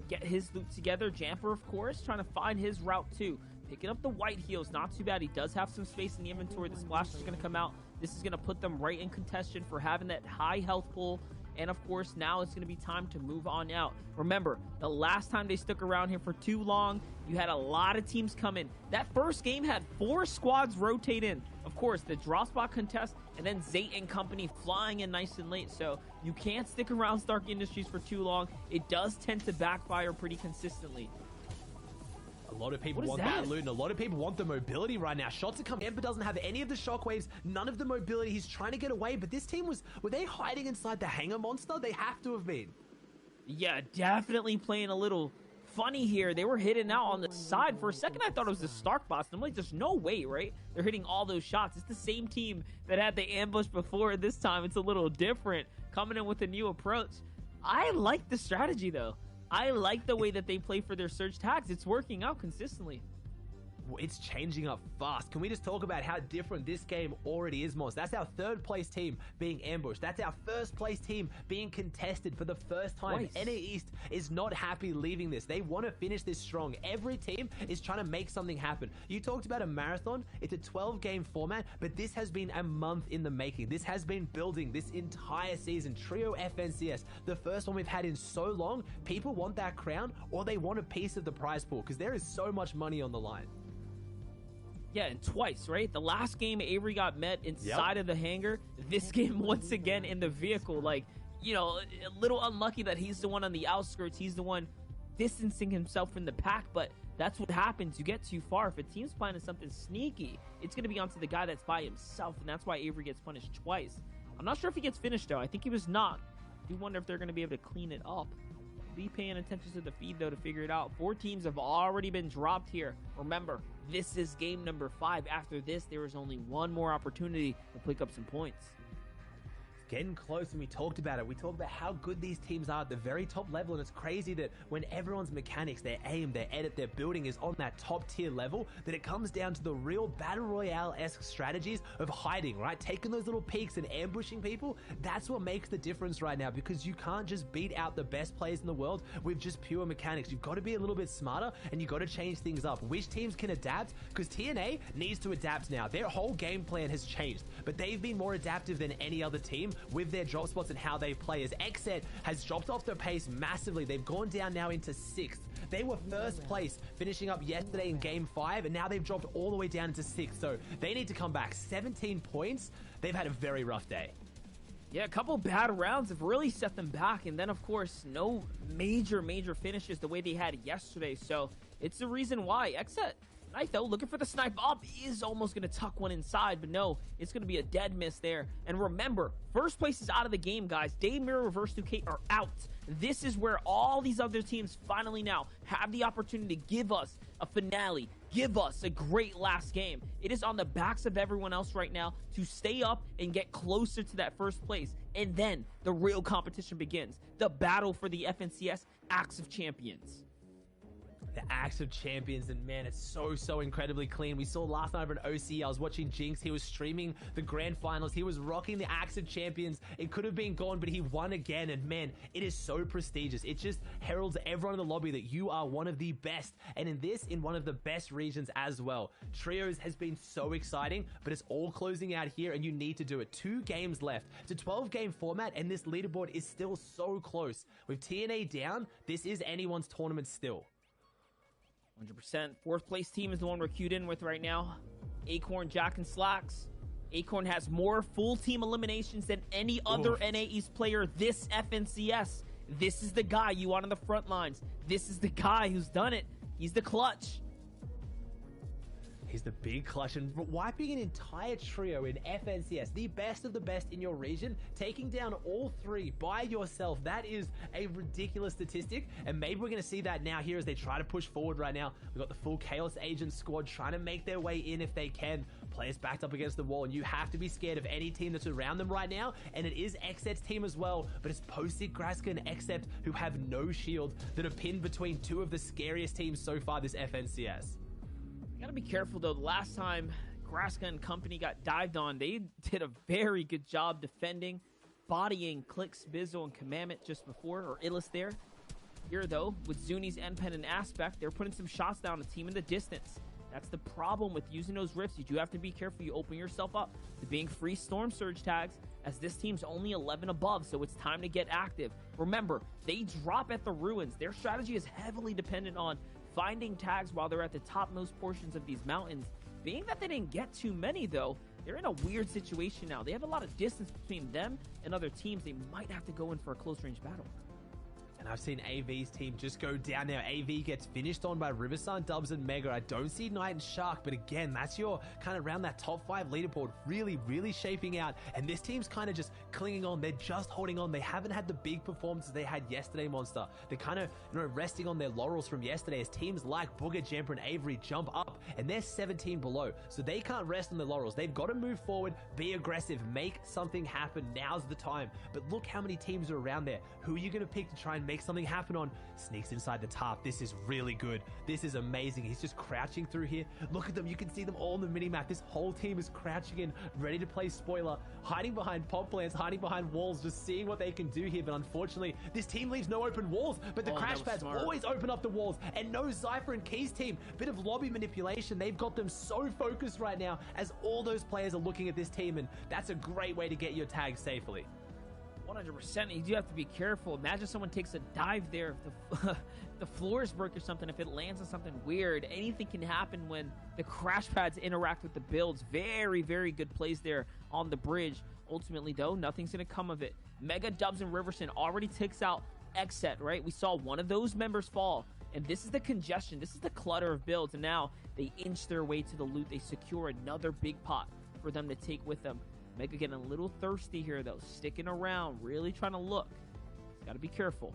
S2: get his loot together. Jamper, of course, trying to find his route too. Picking up the white heals, not too bad. He does have some space in the inventory. The splash is going to come out. This is going to put them right in contention for having that high health pool. And of course, now it's going to be time to move on out. Remember, the last time they stuck around here for too long, you had a lot of teams come in. That first game had 4 squads rotate in. Of course, the drop spot contest, and then Zayt and company flying in nice and late. So you can't stick around Stark Industries for too long. It does tend to backfire pretty consistently.
S3: A lot of people want that loot, and a lot of people want the mobility right now. Shots are coming. Ember doesn't have any of the shockwaves, none of the mobility. He's trying to get away, but this team were they hiding inside the hangar, Monster? They have to have been.
S2: Yeah, definitely playing a little funny here. They were hitting out on the side. For a second, I thought it was the Stark boss. I'm like, there's no way, right? They're hitting all those shots. It's the same team that had the ambush before. This time, it's a little different, coming in with a new approach. I like the strategy, though. I like the way that they play for their surge tags. It's working out consistently.
S3: It's changing up fast. Can we just talk about how different this game already is, Moss? That's our third place team being ambushed. That's our first place team being contested for the first time.
S2: Nice.
S3: NA East is not happy leaving this. They want to finish this strong. Every team is trying to make something happen. You talked about a marathon. It's a 12-game format, but this has been a month in the making. This has been building this entire season. Trio FNCS, the first one we've had in so long. People want that crown, or they want a piece of the prize pool, because there is so much money on the line.
S2: Yeah, and twice, right? The last game, Avery got met inside of the hangar. This game, once again, in the vehicle. Like, a little unlucky that he's the one on the outskirts. He's the one distancing himself from the pack, but that's what happens. You get too far. If a team's planning something sneaky, it's going to be onto the guy that's by himself, and that's why Avery gets punished twice. I'm not sure if he gets finished, though. I think he was not. I do wonder if they're going to be able to clean it up. Be paying attention to the feed, though, to figure it out. 4 teams have already been dropped here. Remember, this is game number 5. After this, there is only one more opportunity to pick up some points.
S3: Getting close, and we talked about it. We talked about how good these teams are at the very top level, and it's crazy that when everyone's mechanics, their aim, their edit, their building is on that top tier level, that it comes down to the real Battle Royale-esque strategies of hiding, right? Taking those little peeks and ambushing people. That's what makes the difference right now, because you can't just beat out the best players in the world with just pure mechanics. You've got to be a little bit smarter, and you've got to change things up. Which teams can adapt? Because TNA needs to adapt now. Their whole game plan has changed, but they've been more adaptive than any other team with their drop spots and how they play, as Xset has dropped off their pace massively. They've gone down now into 6th. They were first place finishing up yesterday in game 5, and now they've dropped all the way down into 6th. So they need to come back. 17 points. They've had a very rough day.
S2: Yeah, a couple bad rounds have really set them back, and then of course no major finishes the way they had yesterday. So it's the reason why Xset, Knight, though, looking for the snipe up, is almost going to tuck one inside, but no, it's going to be a dead miss there. And remember, first place is out of the game, guys. Day Mirror, Reverse 2K are out. This is where all these other teams finally now have the opportunity to give us a finale, give us a great last game. It is on the backs of everyone else right now to stay up and get closer to that first place. And then the real competition begins. The battle for the FNCS Axe of Champions.
S3: The Axe of Champions, and man, it's so incredibly clean. We saw last night over an OC, I was watching Jinx. He was streaming the grand finals. He was rocking the Axe of Champions. It could have been gone, but he won again, and man, it is so prestigious. It just heralds everyone in the lobby that you are one of the best, and in one of the best regions as well. Trios has been so exciting, but it's all closing out here, and you need to do it. 2 games left. It's a 12-game format, and this leaderboard is still so close. With TNA down, this is anyone's tournament still.
S2: 100%. 4th place team is the one we're queued in with right now. Acorn, Jack, and Slacks. Acorn has more full team eliminations than any other NA East player this FNCS. This is the guy you want on the front lines. This is the guy who's done it. He's the clutch.
S3: He's the big clutch and wiping an entire trio in FNCS, the best of the best in your region, taking down all three by yourself. That is a ridiculous statistic, and maybe we're going to see that now here as they try to push forward right now. We've got the full Chaos Agent squad trying to make their way in if they can. Players backed up against the wall, and you have to be scared of any team that's around them right now, and it is Xcept's team as well, but it's Postic, Graska, and Xcept who have no shield that are pinned between two of the scariest teams so far this FNCS.
S2: You gotta be careful though. The last time Graska and company got dived on, they did a very good job defending, bodying Clicks, Bizzle, and Commandment just before, or Illis there. Here though, with Zuni's Endpen and Aspect, they're putting some shots down, a team in the distance. That's the problem with using those rifts. You do have to be careful. You open yourself up to being free Storm Surge tags, as this team's only 11 above, so it's time to get active. Remember, they drop at the ruins. Their strategy is heavily dependent on finding tags while they're at the topmost portions of these mountains. Being that they didn't get too many though, they're in a weird situation now. They have a lot of distance between them and other teams. They might have to go in for a close range battle.
S3: And I've seen AV's team just go down now. AV gets finished on by Riversun, Dubs, and Mega. I don't see Knight and Shark, but again, that's your kind of around that top 5 leaderboard, really shaping out. And this team's kind of just clinging on. They're just holding on. They haven't had the big performances they had yesterday, Monster. They're kind of, resting on their laurels from yesterday as teams like Booger, Jemper, and Avery jump up, and they're 17 below. So they can't rest on their laurels. They've got to move forward, be aggressive, make something happen. Now's the time. But look how many teams are around there. Who are you going to pick to try and make something happen on? Sneaks inside the top. This is really good. This is amazing. He's just crouching through here. Look at them. You can see them all on the minimap. This whole team is crouching in, ready to play spoiler, hiding behind pop plants, hiding behind walls, just seeing what they can do here. But unfortunately, this team leaves no open walls, but the crash pads always open up the walls, and no Cypher and Keys team. Bit of lobby manipulation. They've got them so focused right now as all those players are looking at this team, and that's a great way to get your tag safely.
S2: 100%. You do have to be careful. Imagine someone takes a dive there. If the floors break or something, if it lands on something weird, anything can happen when the crash pads interact with the builds. Very good plays there on the bridge. Ultimately, though, nothing's going to come of it. Mega, Dubs, and Riverson already takes out Xcept, right? We saw one of those members fall. And this is the congestion. This is the clutter of builds. And now they inch their way to the loot. They secure another big pot for them to take with them. Mega getting a little thirsty here, though. Sticking around, really trying to look. Got to be careful.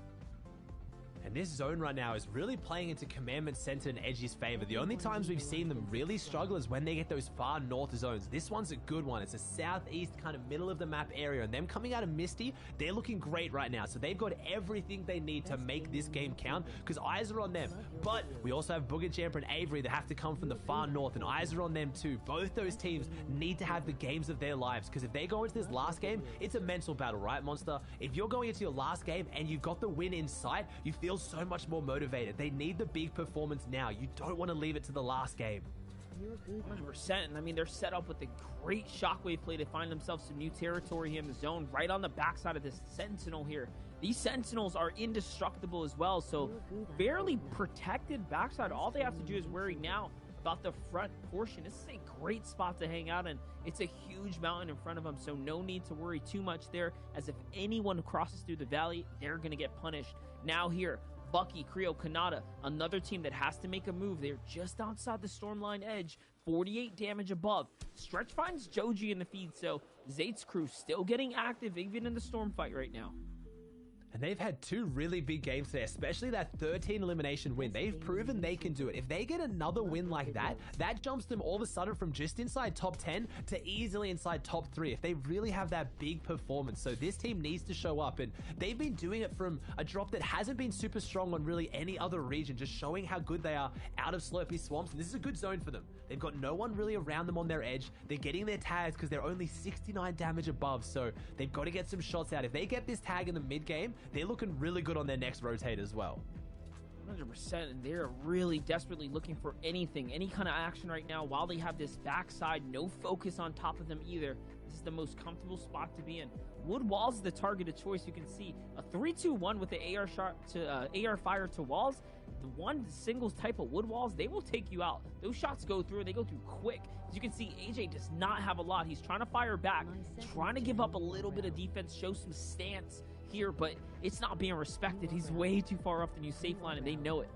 S3: And this zone right now is really playing into Commandment Center and Edgy's favor. The only times we've seen them really struggle is when they get those far north zones. This one's a good one. It's a southeast kind of middle of the map area, and them coming out of Misty, they're looking great right now. So they've got everything they need to make this game count, because eyes are on them. But we also have Booger, Jamper, and Avery that have to come from the far north, and eyes are on them too. Both those teams need to have the games of their lives, because if they go into this last game, it's a mental battle, right, Monster? If you're going into your last game and you've got the win in sight, you feel so much more motivated. They need the big performance now. You don't want to leave it to the last game.
S2: 100%. And I mean, they're set up with a great shockwave play to find themselves some new territory here in the zone, right on the backside of this Sentinel here. These Sentinels are indestructible as well, so fairly protected backside. All they have to do is worry now about the front portion. This is a great spot to hang out in. It's a huge mountain in front of them, so no need to worry too much there, as if anyone crosses through the valley, they're going to get punished. Now here, Bucky, Creo, Kanata, another team that has to make a move. They're just outside the Stormline edge, 48 damage above. Stretch finds Joji in the feed, so Zate's crew still getting active even in the storm fight right now.
S3: And they've had two really big games today, especially that 13 elimination win. They've proven they can do it. If they get another win like that, that jumps them all of a sudden from just inside top 10 to easily inside top 3 if they really have that big performance. So this team needs to show up, and they've been doing it from a drop that hasn't been super strong on really any other region, just showing how good they are out of Slurpy Swamps. And this is a good zone for them. They've got no one really around them on their edge. They're getting their tags because they're only 69 damage above, so they've got to get some shots out. If they get this tag in the mid game, they're looking really good on their next rotate as well.
S2: 100%, and they're really desperately looking for anything, any kind of action right now while they have this backside, no focus on top of them either. This is the most comfortable spot to be in. Wood Walls is the targeted choice. You can see a 3-2-1 with the AR shot to AR fire to walls. The one single type of Wood Walls, they will take you out. Those shots go through, they go through quick. As you can see, AJ does not have a lot. He's trying to fire back, trying to give up a little bit of defense, show some stance here, but it's not being respected. He's way too far off the new safe line, and they know it.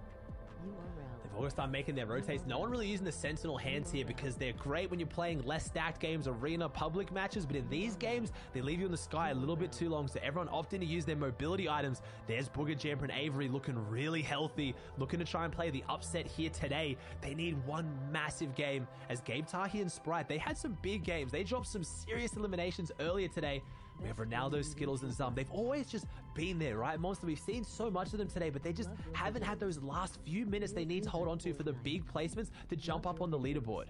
S3: They've always started making their rotates. No one really using the Sentinel hands here because they're great when you're playing less stacked games, arena, public matches, but in these games, they leave you in the sky a little bit too long, so everyone opting to use their mobility items. There's Booger, Jamper, and Avery looking really healthy, looking to try and play the upset here today. They need one massive game. As Gabe Tahi and Sprite, they had some big games. They dropped some serious eliminations earlier today. We have Ronaldo, Skittles, and Zum. They've always just been there, right? Monster, we've seen so much of them today, but they just haven't had those last few minutes they need to hold on to for the big placements to jump up on the leaderboard.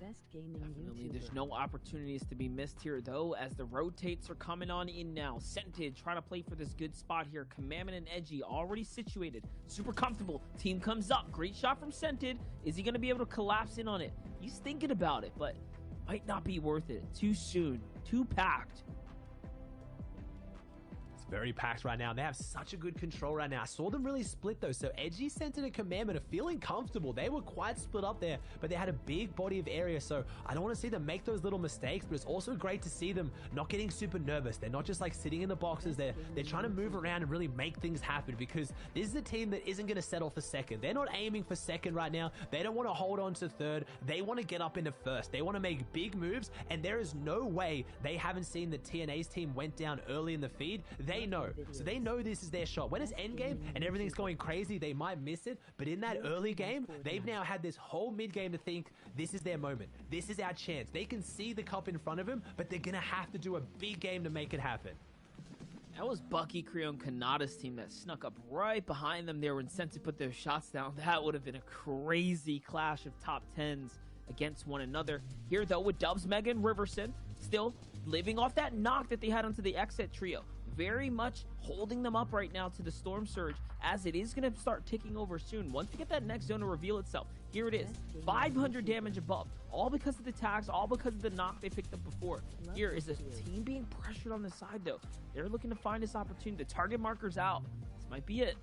S4: Best gaming
S2: Definitely,
S4: YouTuber.
S2: there's no opportunities to be missed here, though, as the rotates are coming on in now. Scented trying to play for this good spot here. Commandment and Edgy already situated. Super comfortable. Team comes up. Great shot from Scented. Is he going to be able to collapse in on it? He's thinking about it, but might not be worth it. Too soon. Too packed.
S3: Very packed right now. They have such a good control right now. I saw them really split though. So Edgy, Scented, and Commandment are feeling comfortable. They were quite split up there, but they had a big body of area. So I don't want to see them make those little mistakes, but it's also great to see them not getting super nervous. They're not just like sitting in the boxes. They're trying to move around and really make things happen because this is a team that isn't going to settle for second. They're not aiming for second right now. They don't want to hold on to third. They want to get up into first. They want to make big moves, and there is no way they haven't seen the TNA's team went down early in the feed. They know. So they know this is their shot. When it's endgame and everything's going crazy, they might miss it. But in that early game, they've now had this whole mid-game to think, this is their moment. This is our chance. They can see the cup in front of them, but they're going to have to do a big game to make it happen.
S2: That was Bucky, Creo, and Kanata's team that snuck up right behind them there when Scented put their shots down. That would have been a crazy clash of top 10s against one another. Here, though, with Dubs, Mega, and Riverson still living off that knock that they had onto the exit trio. Very much holding them up right now to the Storm Surge, as it is going to start ticking over soon. Once we get that next zone to reveal itself, here it is. 500 damage above, all because of the tags, all because of the knock they picked up before. Here is a team being pressured on the side, though. They're looking to find this opportunity. The target marker's out. This might be it.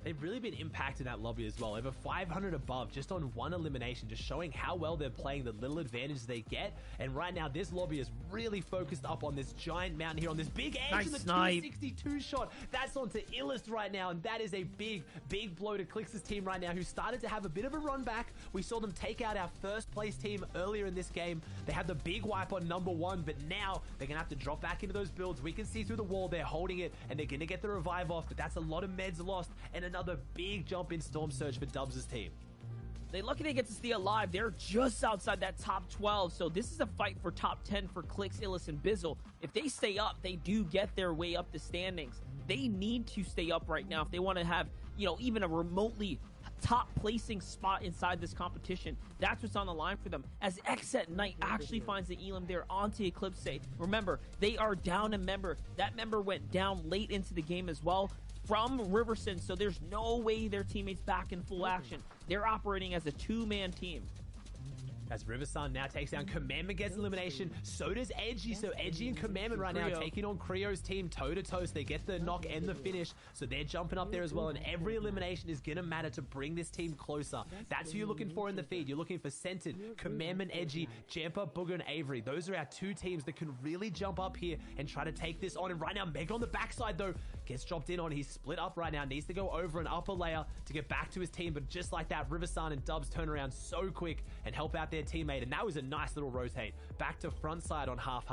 S3: They've really been impacted that lobby as well. Over 500 above just on one elimination, just showing how well they're playing, the little advantage they get. And right now, this lobby is really focused up on this giant mountain here, on this big edge.
S2: Nice
S3: and the
S2: snipe.
S3: 262 shot. That's onto Illest right now, and that is a big, big blow to Clix's team right now, who started to have a bit of a run back. We saw them take out our first place team earlier in this game. They had the big wipe on number one, but now they're going to have to drop back into those builds. We can see through the wall, they're holding it, and they're going to get the revive off, but that's a lot of meds lost, and another big jump in Storm Surge for Dubs' team.
S2: They're lucky they get to stay alive. They're just outside that top 12, so this is a fight for top 10 for Clix, Illis, and Bizzle. If they stay up, they do get their way up the standings. They need to stay up right now if they want to have, even a remotely top placing spot inside this competition. That's what's on the line for them, as Xset Knight actually finds the Elam there onto Eclipse. Remember, they are down a member. That member went down late into the game as well from Riverson, so there's no way their teammates back in full action. They're operating as a two-man team.
S3: As Riversun now takes down Commandment, gets elimination. So does Edgy. So Edgy and Commandment right now taking on Creo's team toe-to-toe. So they get the knock and the finish. So they're jumping up there as well. And every elimination is going to matter to bring this team closer. That's who you're looking for in the feed. You're looking for Scented, Commandment, Edgy, Jamper, Booger, and Avery. Those are our two teams that can really jump up here and try to take this on. And right now, Meg on the backside, though, gets dropped in on. He's split up right now. Needs to go over an upper layer to get back to his team. But just like that, Riversun and Dubs turn around so quick and help out their teammate, and that was a nice little rotate back to front side on half.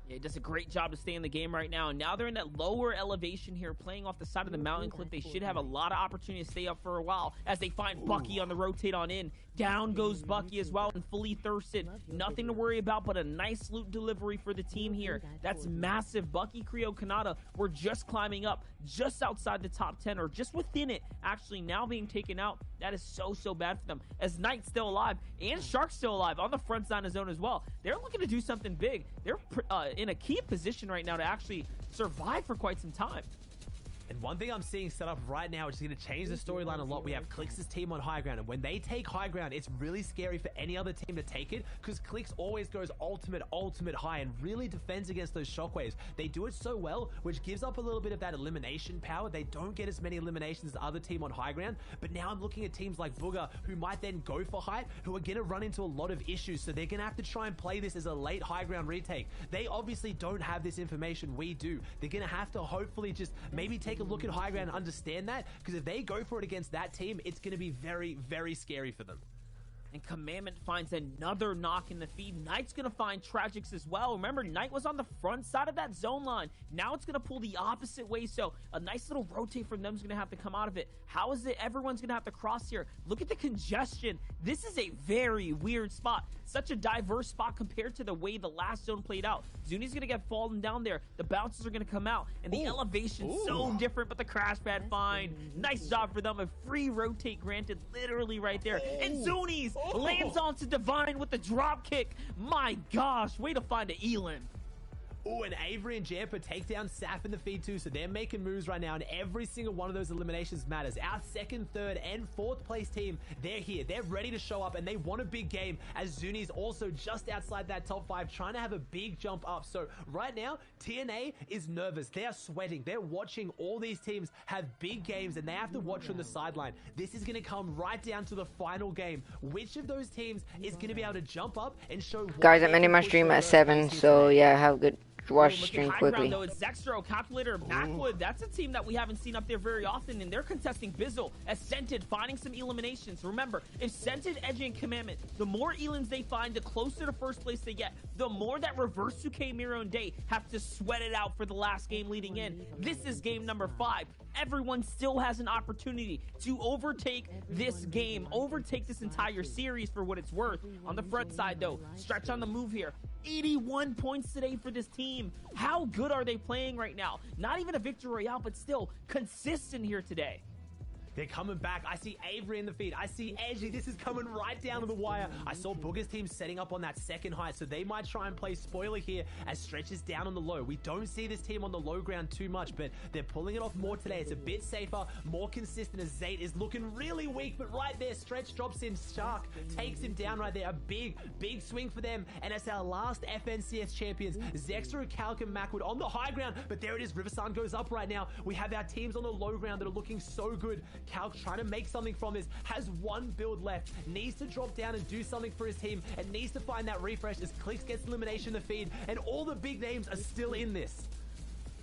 S2: Yeah, he does a great job to stay in the game right now. And now they're in that lower elevation here, playing off the side of the mountain cliff. They should have a lot of opportunity to stay up for a while as they find Bucky on the rotate on in. Down goes Bucky as well, and fully thirsted. Nothing to worry about but a nice loot delivery for the team here. That's massive. Bucky, Creo, Kanata were just climbing up, just outside the top 10, or just within it, actually now being taken out. That is so bad for them, as Knight's still alive and Shark's still alive on the front side of zone as well. They're looking to do something big. They're in a key position right now to actually survive for quite some time.
S3: And one thing I'm seeing set up right now, which is going to change the storyline a lot, we have Clix' team on high ground. And when they take high ground, it's really scary for any other team to take it, because Clix always goes ultimate high and really defends against those shockwaves. They do it so well, which gives up a little bit of that elimination power. They don't get as many eliminations as the other team on high ground. But now I'm looking at teams like Booger, who might then go for height, who are going to run into a lot of issues. So they're going to have to try and play this as a late high ground retake. They obviously don't have this information. We do. They're going to have to hopefully just maybe take a look at high ground and understand that, because if they go for it against that team, it's going to be very, very scary for them.
S2: And Commandment finds another knock in the feed. Knight's going to find Tragics as well. Remember, Knight was on the front side of that zone line. Now it's going to pull the opposite way, so a nice little rotate from them is going to have to come out of it. How is it everyone's going to have to cross here? Look at the congestion. This is a very weird spot. Such a diverse spot compared to the way the last zone played out. Zuni's going to get fallen down there. The bounces are going to come out, and the elevation's so different, but the crash pad fine. Nice job for them. A free rotate granted literally right there. And Zuni's lands onto Divine with the drop kick. My gosh, way to find an Elin.
S3: Oh, and Avery and Jampa take down Saf in the feed too, so they're making moves right now, and every single one of those eliminations matters. Our second, third, and fourth place team, they're here. They're ready to show up, and they want a big game, as Zuni's also just outside that top 5, trying to have a big jump up. So right now, TNA is nervous. They are sweating. They're watching all these teams have big games, and they have to watch from the sideline. This is going to come right down to the final game. Which of those teams is going to be able to jump up and show...
S1: Guys, I'm ending my stream at 7, so yeah, have a good... Watch the stream quickly.
S2: Though, it's Zextro, Calculator, Backwood. That's a team that we haven't seen up there very often, and they're contesting Bizzle. As Scented finding some eliminations. Remember, if Scented, edging Commandment, the more Elins they find, the closer to first place they get. The more that Reverse 2K, Miro, and Day have to sweat it out for the last game leading in. This is game number 5. Everyone still has an opportunity to overtake this game, overtake this entire series for what it's worth. On the front side, though, Stretch on the move here. 81 points today for this team. How good are they playing right now? Not even a victory royale, but still consistent here today.
S3: They're coming back. I see Avery in the feed. I see Edgy. This is coming right down to the wire. I saw Booger's team setting up on that second height, so they might try and play spoiler here as Stretch is down on the low. We don't see this team on the low ground too much, but they're pulling it off more today. It's a bit safer, more consistent, as Zayt is looking really weak, but right there, Stretch drops in. Shark takes him down right there. A big, big swing for them, and it's our last FNCS champions. Zextro, Calc, and Macwood on the high ground, but there it is. Riversan goes up right now. We have our teams on the low ground that are looking so good. Calc trying to make something from this, has one build left, needs to drop down and do something for his team, and needs to find that refresh as Clix gets elimination in the feed, and all the big names are still in this.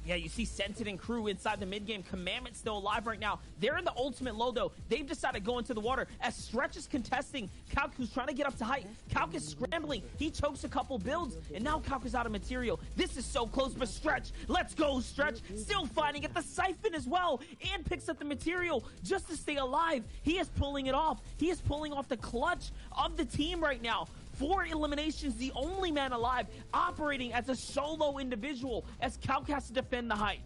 S2: Yeah, you see Scented and Crew inside the mid-game. Commandment still alive right now. They're in the ultimate low, though. They've decided to go into the water as Stretch is contesting Calc, who's trying to get up to height. Calc is scrambling. He chokes a couple builds, and now Calc is out of material. This is so close, but Stretch, let's go, Stretch. Still fighting at the siphon as well, and picks up the material just to stay alive. He is pulling it off. He is pulling off the clutch of the team right now. 4 eliminations, the only man alive, operating as a solo individual as Calc has to defend the height.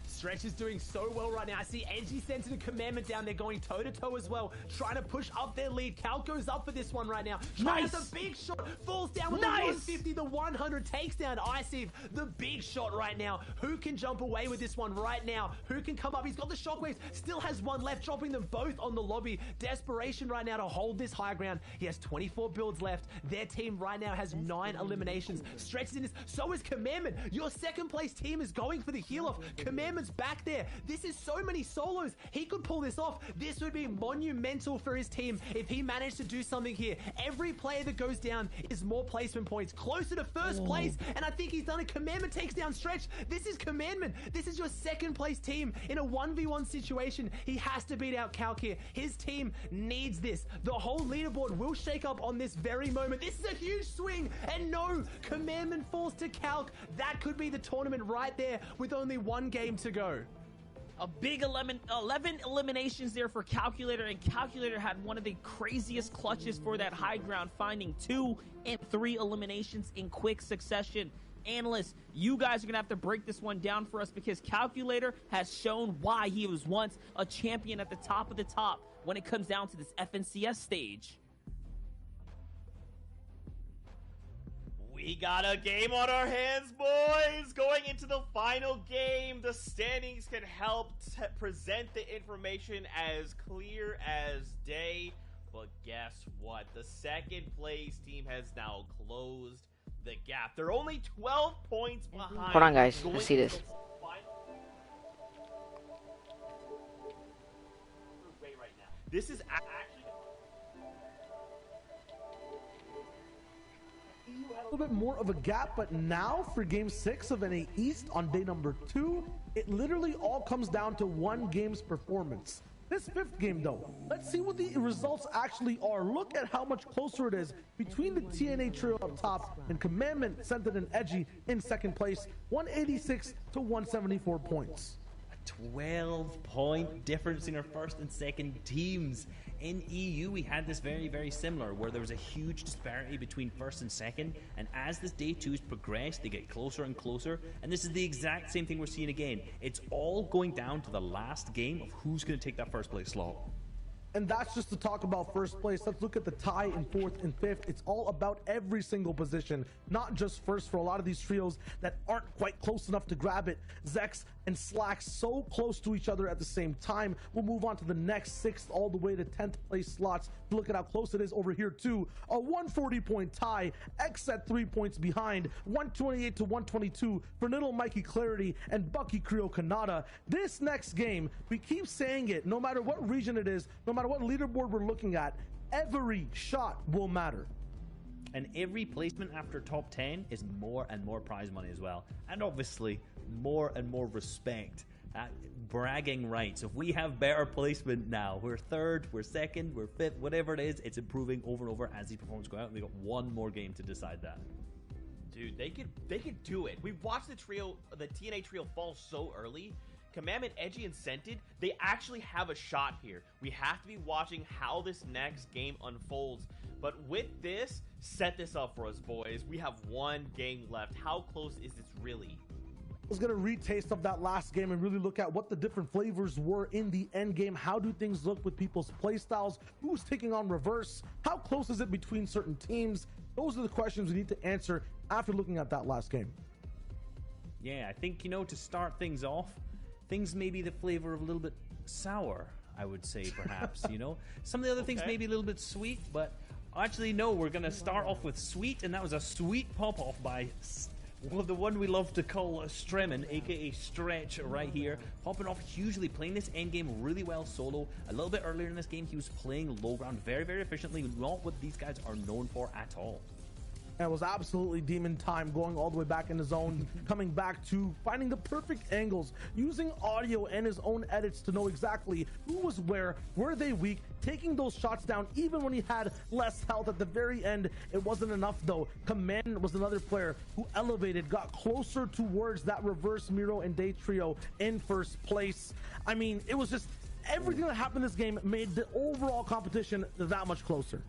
S3: Stretch is doing so well right now. I see Edgy, Scented, and Commandment down there going toe-to-toe as well, trying to push up their lead. Calc goes up for this one right now. Tries a big shot, falls down with the 150, the 100, takes down Iceeve. The big shot right now. Who can jump away with this one right now? Who can come up? He's got the shockwaves, still has one left, dropping them both on the lobby. Desperation right now to hold this high ground. He has 24 builds left. Their team right now has 9 eliminations. Stretch is in this. So is Commandment. Your second place team is going for the heal off. Commandment's back there. This is so many solos. He could pull this off. This would be monumental for his team if he managed to do something here. Every player that goes down is more placement points, closer to first place, and I think he's done it. Commandment takes down Stretch. This is Commandment. This is your second place team in a 1v1 situation. He has to beat out Calc here. His team needs this. The whole leaderboard will shake up on this very moment. This is a huge swing, and no, Commandment falls to Calc. That could be the tournament right there with only one game to go.
S2: A big 11 eliminations there for Calculator, and Calculator had one of the craziest clutches for that high ground, finding 2 and 3 eliminations in quick succession. Analysts, you guys are going to have to break this one down for us, because Calculator has shown why he was once a champion at the top of the top when it comes down to this FNCS stage.
S5: We got a game on our hands, boys! Going into the final game, the standings can help present the information as clear as day. But guess what? The second place team has now closed the gap. They're only 12 points behind.
S1: Hold on, guys. Let's see this.
S5: This is actually
S6: A little bit more of a gap, but now for game 6 of NA East on day number 2, it literally all comes down to one game's performance. This 5th game though, let's see what the results actually are. Look at how much closer it is between the TNA trio up top and Commandment, Scented, and Edgy in 2nd place, 186 to 174 points.
S7: 12-point difference in our first and second teams. In EU, we had this very, very similar, where there was a huge disparity between first and second, and as this day twos progress, they get closer and closer, and this is the exact same thing we're seeing again. It's all going down to the last game of who's going to take that first place slot.
S6: And that's just to talk about first place. Let's look at the tie in 4th and 5th. It's all about every single position, not just first for a lot of these trios that aren't quite close enough to grab it. Zex and Slack so close to each other at the same time. We'll move on to the next 6th all the way to 10th place slots. Look at how close it is over here too. A 140-point tie. X at 3 points behind. 128 to 122 for Niddle Mikey Clarity and Bucky Creo Kanata. This next game, we keep saying it, no matter what region it is, no matter what leaderboard we're looking at, every shot will matter.
S7: And every placement after top 10 is more and more prize money as well. And obviously, more and more respect. Bragging rights. If we have better placement now, we're 3rd, we're 2nd, we're 5th, whatever it is, it's improving over and over as these performances go out. And we got one more game to decide that.
S5: Dude, they could do it. We've watched the TNA trio fall so early. Commandment, Edgy, and Scented, they actually have a shot here. We have to be watching how this next game unfolds. But with this, set this up for us, boys. We have one game left. How close is this really?
S6: I was going to retaste of that last game and really look at what the different flavors were in the end game. How do things look with people's playstyles? Who's taking on reverse? How close is it between certain teams? Those are the questions we need to answer after looking at that last game.
S7: Yeah, I think, to start things off, things may be the flavor of a little bit sour, I would say, perhaps, Some of the other things may be a little bit sweet, but actually, no, we're going to start off with sweet, and that was a sweet pop-off by the one we love to call Stremin, aka Stretch, right here. Popping off hugely, playing this endgame really well solo. A little bit earlier in this game, he was playing low ground very, very efficiently, not what these guys are known for at all.
S6: And it was absolutely demon time, going all the way back in the zone, coming back to finding the perfect angles, using audio and his own edits to know exactly who was where, were they weak, taking those shots down even when he had less health at the very end. It wasn't enough though. Command was another player who elevated, got closer towards that reverse Miro and Day trio in first place. I mean, it was just everything that happened in this game made the overall competition that much closer.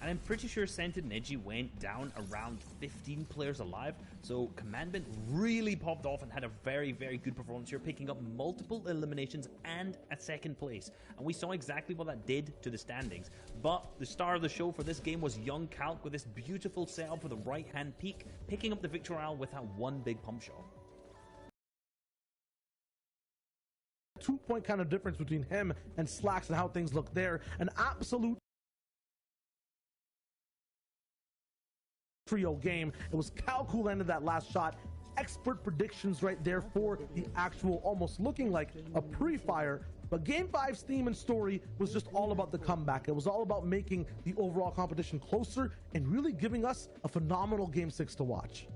S7: And I'm pretty sure Scented and Edgy went down around 15 players alive. So Commandment really popped off and had a very, very good performance here, picking up multiple eliminations and a 2nd place. And we saw exactly what that did to the standings. But the star of the show for this game was Young Calc with this beautiful setup with a right-hand peak, picking up the victory royale with that one big pump shot.
S6: 2-point kind of difference between him and Slacks and how things look there. An absolute trio game. It was Cal who landed that last shot. Expert predictions right there for the actual, almost looking like a pre-fire. But Game 5's theme and story was just all about the comeback. It was all about making the overall competition closer and really giving us a phenomenal Game 6 to watch.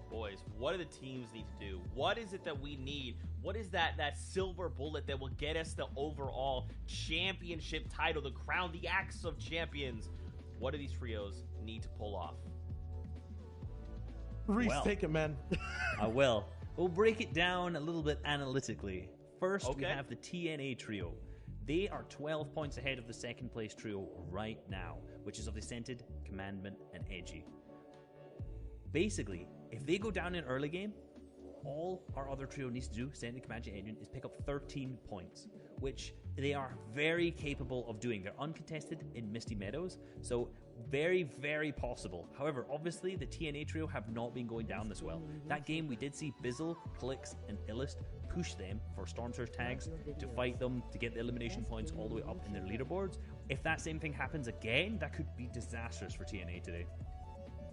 S5: Boys, what do the teams need to do? What is it that we need? What is that silver bullet that will get us the overall championship title, the crown, the axe of champions? What do these trios need to pull off?
S6: Reese, take it, man.
S7: I will. We'll break it down a little bit analytically. First, we have the TNA trio. They are 12 points ahead of the 2nd place trio right now, which is of the Scented, Commandment, and Edgy. Basically, if they go down in early game, all our other trio needs to do, Scented, Commandment, and Edgy, is pick up 13 points, which they are very capable of doing. They're uncontested in Misty Meadows, so very, very possible. However, obviously, the TNA trio have not been going down this well. That game, we did see Bizzle, Clix, and Illust push them for Storm Surge tags to fight them, to get the elimination points all the way up in their leaderboards. If that same thing happens again, that could be disastrous for TNA today.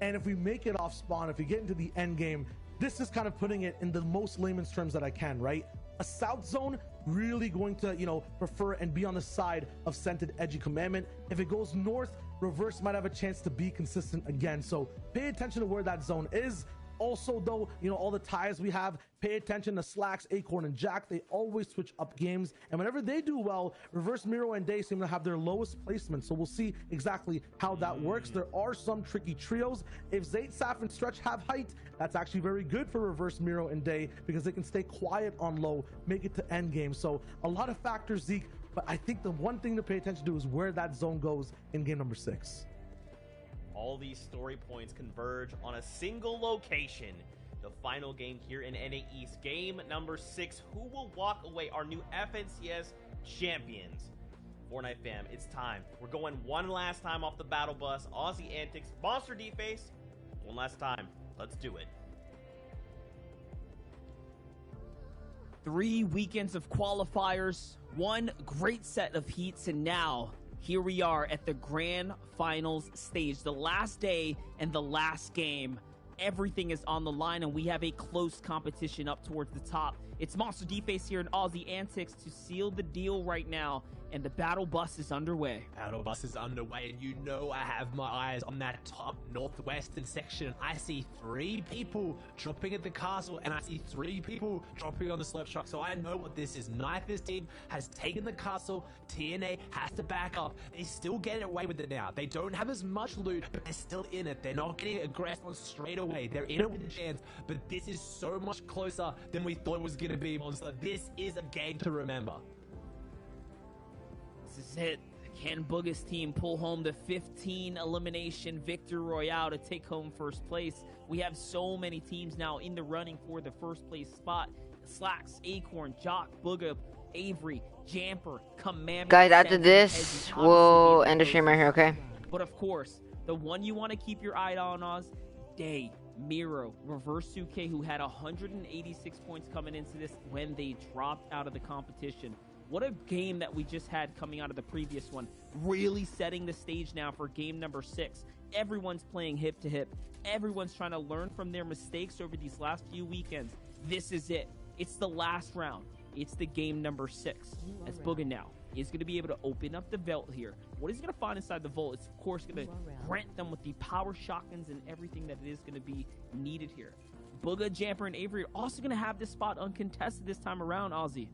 S6: And if we make it off spawn, if we get into the end game, this is kind of putting it in the most layman's terms that I can, right? A South Zone really going to, prefer and be on the side of Scented Edgy Commandment. If it goes north, Reverse might have a chance to be consistent again. So pay attention to where that zone is. Also, though, all the ties we have, pay attention to Slacks, Acorn, and Jack. They always switch up games. And whenever they do well, Reverse, Miro, and Day seem to have their lowest placement. So we'll see exactly how that works. There are some tricky trios. If Zayt, Saf, and Stretch have height, that's actually very good for Reverse, Miro, and Day because they can stay quiet on low, make it to end game. So a lot of factors, Zeke. But I think the one thing to pay attention to is where that zone goes in game number 6.
S5: All these story points converge on a single location. The final game here in NA East, game number 6. Who will walk away our new FNCS champions? Fortnite fam, it's time. We're going one last time off the battle bus. Aussie Antics, Monster D-Face. One last time. Let's do it.
S2: 3 weekends of qualifiers, 1 great set of heats, and now here we are at the grand finals stage, the last day and the last game. Everything is on the line, and we have a close competition up towards the top. It's Monster D-Face here in Aussie Antics to seal the deal right now, and the battle bus is underway.
S3: Battle bus is underway, and I have my eyes on that top northwestern section. I see 3 people dropping at the castle, and I see 3 people dropping on the slurp truck. So I know what this is. Knife's team has taken the castle. TNA has to back up. They still get away with it now. They don't have as much loot, but they're still in it. They're not getting aggressed on straight away. They're in it with a chance, but this is so much closer than we thought it was going to be, Monster. This is a game to remember.
S2: This is it. Can Booga's team pull home the 15 elimination victory royale to take home first place? We have so many teams now in the running for the first place spot. Slacks, Acorn, Jock, Booga, Avery, Jamper, Commandment.
S1: Guys, after this, we'll end the stream right here, okay?
S2: But of course, the one you want to keep your eye on, Oz, Day, Miro, Reverse Suke, who had 186 points coming into this when they dropped out of the competition. What a game that we just had coming out of the previous one. Really setting the stage now for game number 6. Everyone's playing hip to hip. Everyone's trying to learn from their mistakes over these last few weekends. This is it. It's the last round. It's the game number 6. As Booga now is going to be able to open up the vault here. What he's going to find inside the vault is, of course, going to grant them with the power shotguns and everything that it is going to be needed here. Booga, Jamper, and Avery are also going to have this spot uncontested this time around, Aussie.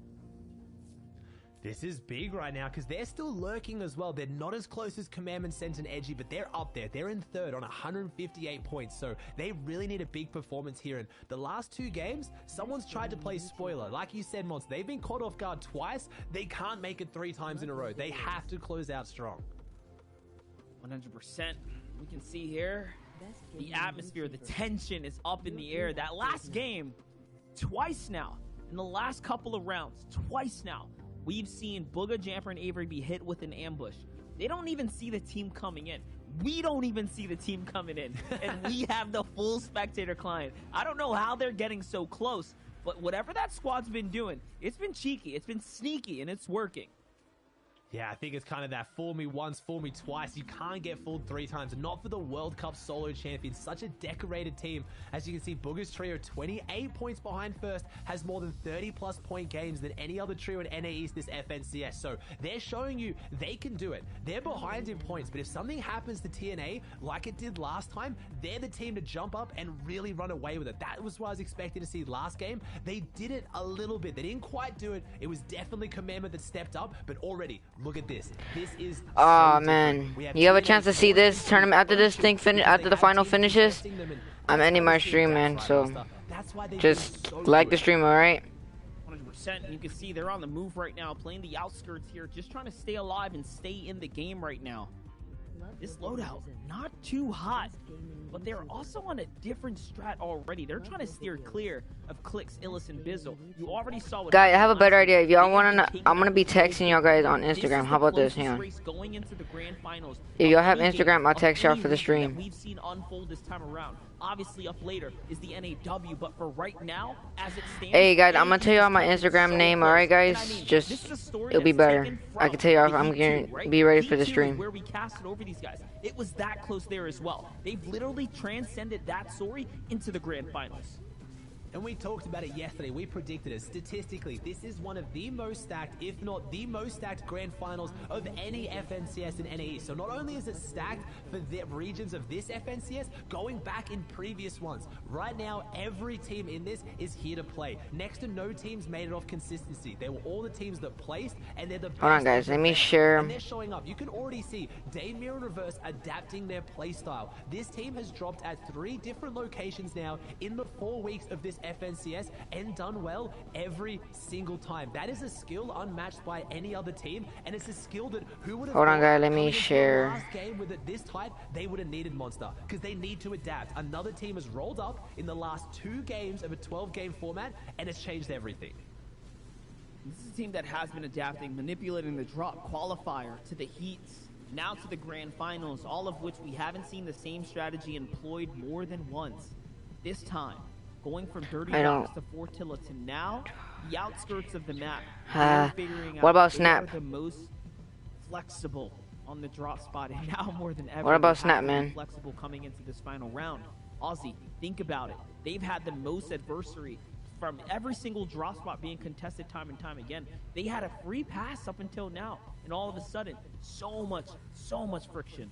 S3: This is big right now because they're still lurking as well. They're not as close as Commandment, Scent, and Edgy, but they're up there. They're in 3rd on 158 points, so they really need a big performance here. And the last 2 games, someone's tried to play spoiler. Like you said, Mons, they've been caught off guard twice. They can't make it 3 times in a row. They have to close out strong.
S2: 100%. We can see here the atmosphere, the tension is up in the air. That last game, twice now, in the last couple of rounds, twice now, we've seen Booga, Jamper, and Avery be hit with an ambush. They don't even see the team coming in. We don't even see the team coming in. And we have the full spectator client. I don't know how they're getting so close, but whatever that squad's been doing, it's been cheeky, it's been sneaky, and it's working.
S3: Yeah, I think it's kind of that fool me once, fool me twice. You can't get fooled 3 times. Not for the World Cup solo champion. Such a decorated team. As you can see, Booga's trio, 28 points behind first, has more than 30+ point games than any other trio in NA East this FNCS. So they're showing you they can do it. They're behind in points, but if something happens to TNA like it did last time, they're the team to jump up and really run away with it. That was what I was expecting to see last game. They did it a little bit. They didn't quite do it. It was definitely Commandment that stepped up, but already, look at this. This is
S1: Oh man, you have a chance to see this tournament after this thing after the final finishes. I'm ending my stream, man. So just like the stream, all right?
S2: 100%. You can see they're on the move right now, playing the outskirts here, just trying to stay alive and stay in the game right now. This loadout, not too hot, but they're also on a different strat already. They're trying to steer clear of Clicks, Illis, and Bizzle. You already saw what
S1: Guys, I have a
S2: happened
S1: better
S2: last
S1: idea.
S2: week.
S1: If y'all
S2: They
S1: wanna,
S2: have been
S1: I'm gonna be
S2: taking that
S1: texting y'all guys on
S2: this is
S1: Instagram.
S2: the
S1: How about this?
S2: closest
S1: Hang on.
S2: race going into the grand finals
S1: If
S2: of
S1: y'all have
S2: any game,
S1: Instagram, I'll
S2: of
S1: text y'all
S2: any
S1: for the
S2: region that
S1: stream.
S2: we've seen unfold this time around. Obviously, up later is the NAW, but for right now, as it stands,
S1: Hey guys, I'm gonna
S2: NAE
S1: tell y'all
S2: is
S1: my
S2: coming
S1: Instagram
S2: so
S1: name.
S2: close.
S1: Alright
S2: And
S1: guys,
S2: I mean,
S1: just
S2: this is a story
S1: it'll be
S2: that's
S1: better.
S2: taken
S1: I
S2: from
S1: can tell y'all if
S2: the
S1: I'm
S2: Heat
S1: gonna
S2: 2, right?
S1: be ready
S2: Heat
S1: for the
S2: 2 is
S1: stream.
S2: where we casted over these guys. It was that close there as well. They've literally transcended that story into the grand finals.
S3: And we talked about it yesterday. We predicted it. Statistically, this is one of the most stacked, if not the most stacked grand finals of any FNCS in NAE. So not only is it stacked for the regions of this FNCS, going back in previous ones. Right now, every team in this is here to play. Next to no teams made it off consistency. They were all the teams that placed, and they're the best.
S1: Hold on guys,
S3: of the
S1: let me
S3: best.
S1: share.
S3: And they're showing up. You can already see Dane Mirror and Reverse adapting their play style. This team has dropped at 3 different locations now in the 4 weeks of this FNCS and done well every single time. That is a skill unmatched by any other team, and it's a skill that who would have
S1: Hold on,
S3: thought
S1: guys, let me
S3: coming into the
S1: share.
S3: last game with it this type, they would have needed Monster because they need to adapt. Another team has rolled up in the last 2 games of a 12-game format, and it's changed everything.
S2: This is a team that has been adapting, manipulating the drop qualifier to the Heats, now to the grand finals, all of which we haven't seen the same strategy employed more than once. This time, going from Dirty
S1: I
S2: Rocks
S1: don't-
S2: to Fortilla to now, the outskirts of the map.
S1: Uh,
S2: they're figuring
S1: what
S2: out
S1: about
S2: they
S1: Snap?
S2: are the most flexible on the drop spot, and now more than ever.
S1: What about
S2: they have
S1: Snap,
S2: to be
S1: man?
S2: Flexible coming into this final round. Aussie, think about it. They've had the most adversary from every single drop spot being contested time and time again. They had a free pass up until now, and all of a sudden, so much friction.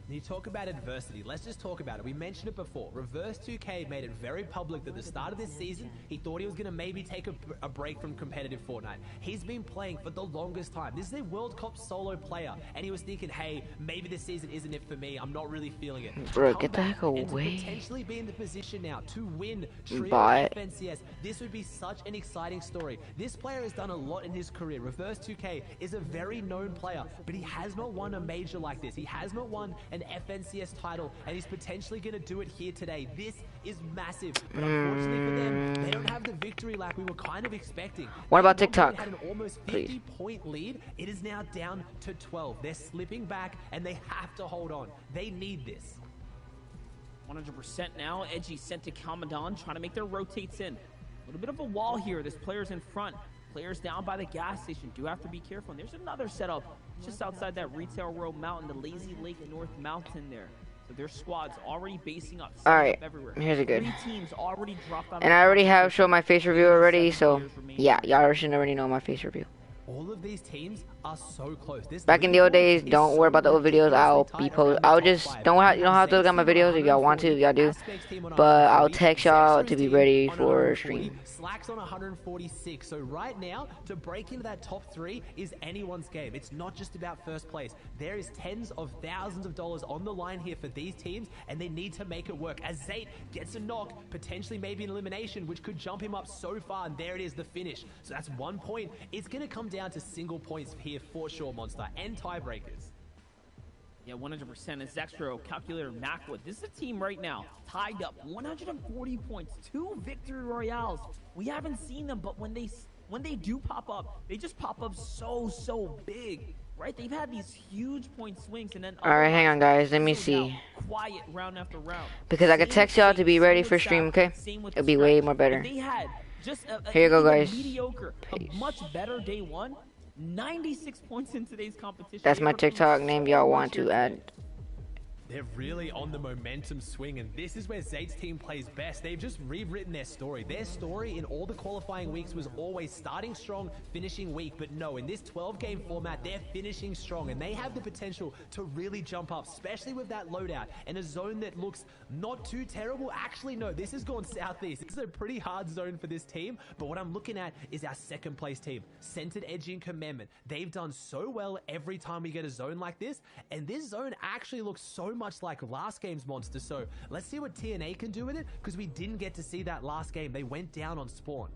S3: You talk about adversity. Let's just talk about it. We mentioned it before. Reverse 2K made it very public that at the start of this season, he thought he was going to maybe take a break from competitive Fortnite. He's been playing for the longest time. This is a World Cup solo player, and he was thinking, hey, maybe this season isn't it for me. I'm not really feeling it.
S1: Bro,
S3: Come
S1: get the
S3: back
S1: heck
S3: and to
S1: away.
S3: potentially be in the position now to win Trio
S1: Bot.
S3: FNCS. This would be such an exciting story. This player has done a lot in his career. Reverse 2K is a very known player, but he has not won a major like this. He has not won an FNCS title, and he's potentially going to do it here today. This is massive, but unfortunately for them, they don't have the victory lap we were kind of expecting.
S1: What about
S3: They
S1: TikTok?
S3: had an almost 50-point lead. It is now down to 12. They're slipping back, and they have to hold on. They need this.
S2: 100% now. Edgy sent to Commandant, trying to make their rotates in. A little bit of a wall here. This player's in front. Players down by the gas station. Do have to be careful. And there's another setup just outside that Retail World Mountain, the Lazy Lake North Mountain there. So their squad's already basing up. setting
S1: Alright,
S2: up everywhere.
S1: here's a good.
S2: 3 teams already dropped out.
S1: And I already have shown my face review already, so yeah, y'all should already know my face review.
S3: All of these teams are so close. This
S1: Back in the old
S3: leaderboard
S1: days,
S3: is
S1: don't
S3: so
S1: worry about the old videos. I'll
S3: ridiculously
S1: be
S3: tight
S1: post.
S3: around the
S1: I'll
S3: top
S1: just
S3: five.
S1: you don't have to look at my videos if y'all want to. If y'all do,
S3: Aspect's team on
S1: but I'll
S3: 140,
S1: text y'all to be
S3: Zexro's
S1: ready
S3: team on
S1: for
S3: 140,
S1: stream.
S3: Slack's on 146. So right now, to break into that top 3 is anyone's game. It's not just about first place. There is tens of thousands of dollars on the line here for these teams, and they need to make it work. As Zayt gets a knock, potentially maybe an elimination, which could jump him up so far, and there it is, the finish. So that's 1 point. It's going to come down to single points here for sure, Monster, and tiebreakers.
S2: Yeah, 100%. It's Zextro, Calculator, Macwood. This is a team right now tied up 140 points, 2 victory royales. We haven't seen them, but when they do pop up, they just pop up so big, right? They've had these huge point swings, and then
S1: All right, hang on, guys. Let me
S2: fizzled
S1: see.
S2: out quiet round after round.
S1: Because I could
S2: Same
S1: text
S2: with
S1: y'all to be
S2: Zayt,
S1: ready
S2: same
S1: for
S2: with
S1: stream,
S2: Sap,
S1: okay?
S2: same with
S1: It'll be way
S2: Stretch.
S1: more better.
S2: If they had just
S1: Here you go,
S2: even
S1: guys.
S2: mediocre,
S1: Peace.
S2: a much better day one. 96 points in today's competition.
S1: That's
S2: They
S1: my
S2: were doing
S1: TikTok
S2: so
S1: name. Y'all
S2: much
S1: want
S2: here
S1: to
S2: today.
S1: add?
S3: They're really on the momentum swing, and this is where Zayt's team plays best. They've just rewritten their story. Their story in all the qualifying weeks was always starting strong, finishing weak. But no, in this 12-game format, they're finishing strong, and they have the potential to really jump up, especially with that loadout and a zone that looks not too terrible. Actually, no, this has gone southeast. This is a pretty hard zone for this team, but what I'm looking at is our second-place team, Centered, Edgy, and Commandment. They've done so well every time we get a zone like this, and this zone actually looks so much like last game's Monster. So let's see what TNA can do with it, because we didn't get to see that last game. They went down on spawn.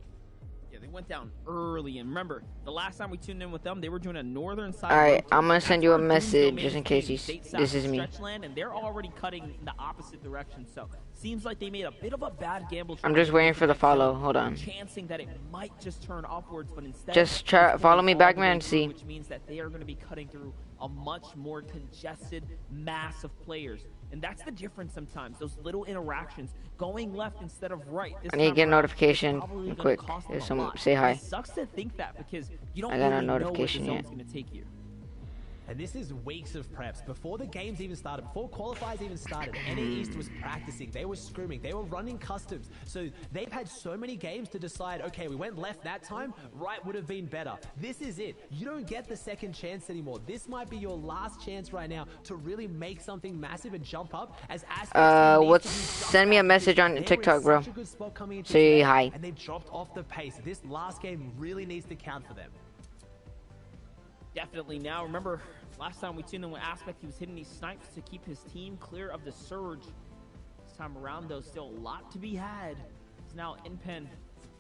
S2: Yeah, they went down early, and remember, the last time we tuned in with them, they were doing a northern side.
S1: Alright,
S2: rotate.
S1: I'm gonna send you a
S2: That's where
S1: message
S2: Doomsday
S1: just in
S2: made
S1: case
S2: his
S1: you,
S2: team.
S1: this is me.
S2: Stretch land, and they're already cutting the opposite direction. So seems like they made a bit of a bad gamble.
S1: I'm just waiting for the follow. Hold on.
S2: Chancing that it might just turn upwards, but instead
S1: Just try
S2: it's
S1: follow
S2: going
S1: me
S2: all
S1: back,
S2: the way
S1: man.
S2: through,
S1: See.
S2: which means that they are going to be cutting through a much more congested mass of players. And that's the difference sometimes. Those little interactions, going left instead of right. This
S1: I need to
S2: time
S1: get a
S2: around,
S1: notification
S2: it's probably
S1: real
S2: gonna
S1: quick.
S2: cost them
S1: There's
S2: a
S1: someone
S2: lot.
S1: say hi.
S2: It sucks to think that because you don't
S1: I got a
S2: really know
S1: notification
S2: where the
S1: yet.
S2: zone's going to take you.
S3: And this is weeks of preps. Before the games even started, before qualifiers even started, NA East was practicing. They were scrimming. They were running customs. So they've had so many games to decide, okay, we went left that time, right would have been better. This is it. You don't get the second chance anymore. This might be your last chance right now to really make something massive and jump up. As
S1: Send me a message on TikTok, bro. Say hi.
S3: And they've dropped off the pace. This last game really needs to count for them.
S2: Definitely now. Remember, last time we tuned in with Aspect, he was hitting these snipes to keep his team clear of the surge. This time around, though, still a lot to be had. It's now InPen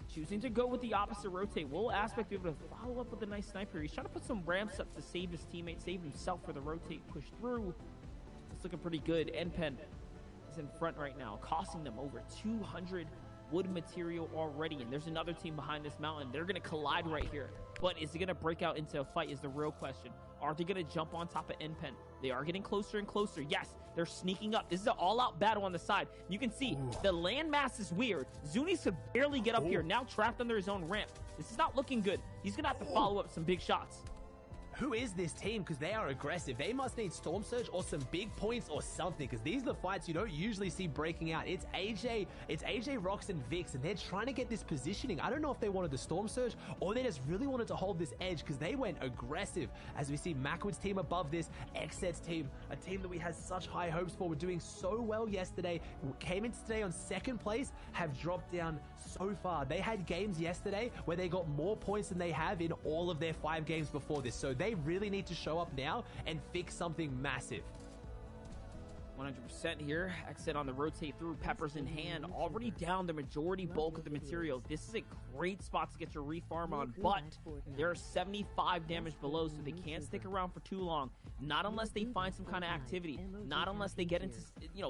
S2: choosing to go with the opposite rotate. Will Aspect be able to follow up with a nice sniper? He's trying to put some ramps up to save his teammate, save himself for the rotate push through. It's looking pretty good. InPen is in front right now, costing them over 200 wood material already, and there's another team behind this mountain. They're going to collide right here, but is it going to break out into a fight is the real question. Are they going to jump on top of InPen? They are getting closer and closer. Yes, they're sneaking up. This is an all-out battle on the side. You can see the landmass is weird. Zunis could barely get up here, now trapped under his own ramp. This is not looking good. He's going to have to follow up some big shots.
S3: Who is this team? Because they are aggressive. They must need Storm Surge or some big points or something, because these are the fights you don't usually see breaking out. It's AJ, Rox, and Vix, and they're trying to get this positioning. I don't know if they wanted the Storm Surge or they just really wanted to hold this edge, because they went aggressive. As we see Macwood's team above this, XZ's team, a team that we had such high hopes for, were doing so well yesterday, came in today on second place, have dropped down so far. They had games yesterday where they got more points than they have in all of their 5 games before this. So they really need to show up now and fix something massive.
S2: 100% here. Exit on the rotate through, peppers in hand, already down the majority bulk of the materials. This is a great spot to get your refarm on, but there are 75 damage below, so they can't stick around for too long. Not unless they find some kind of activity. Not unless they get into,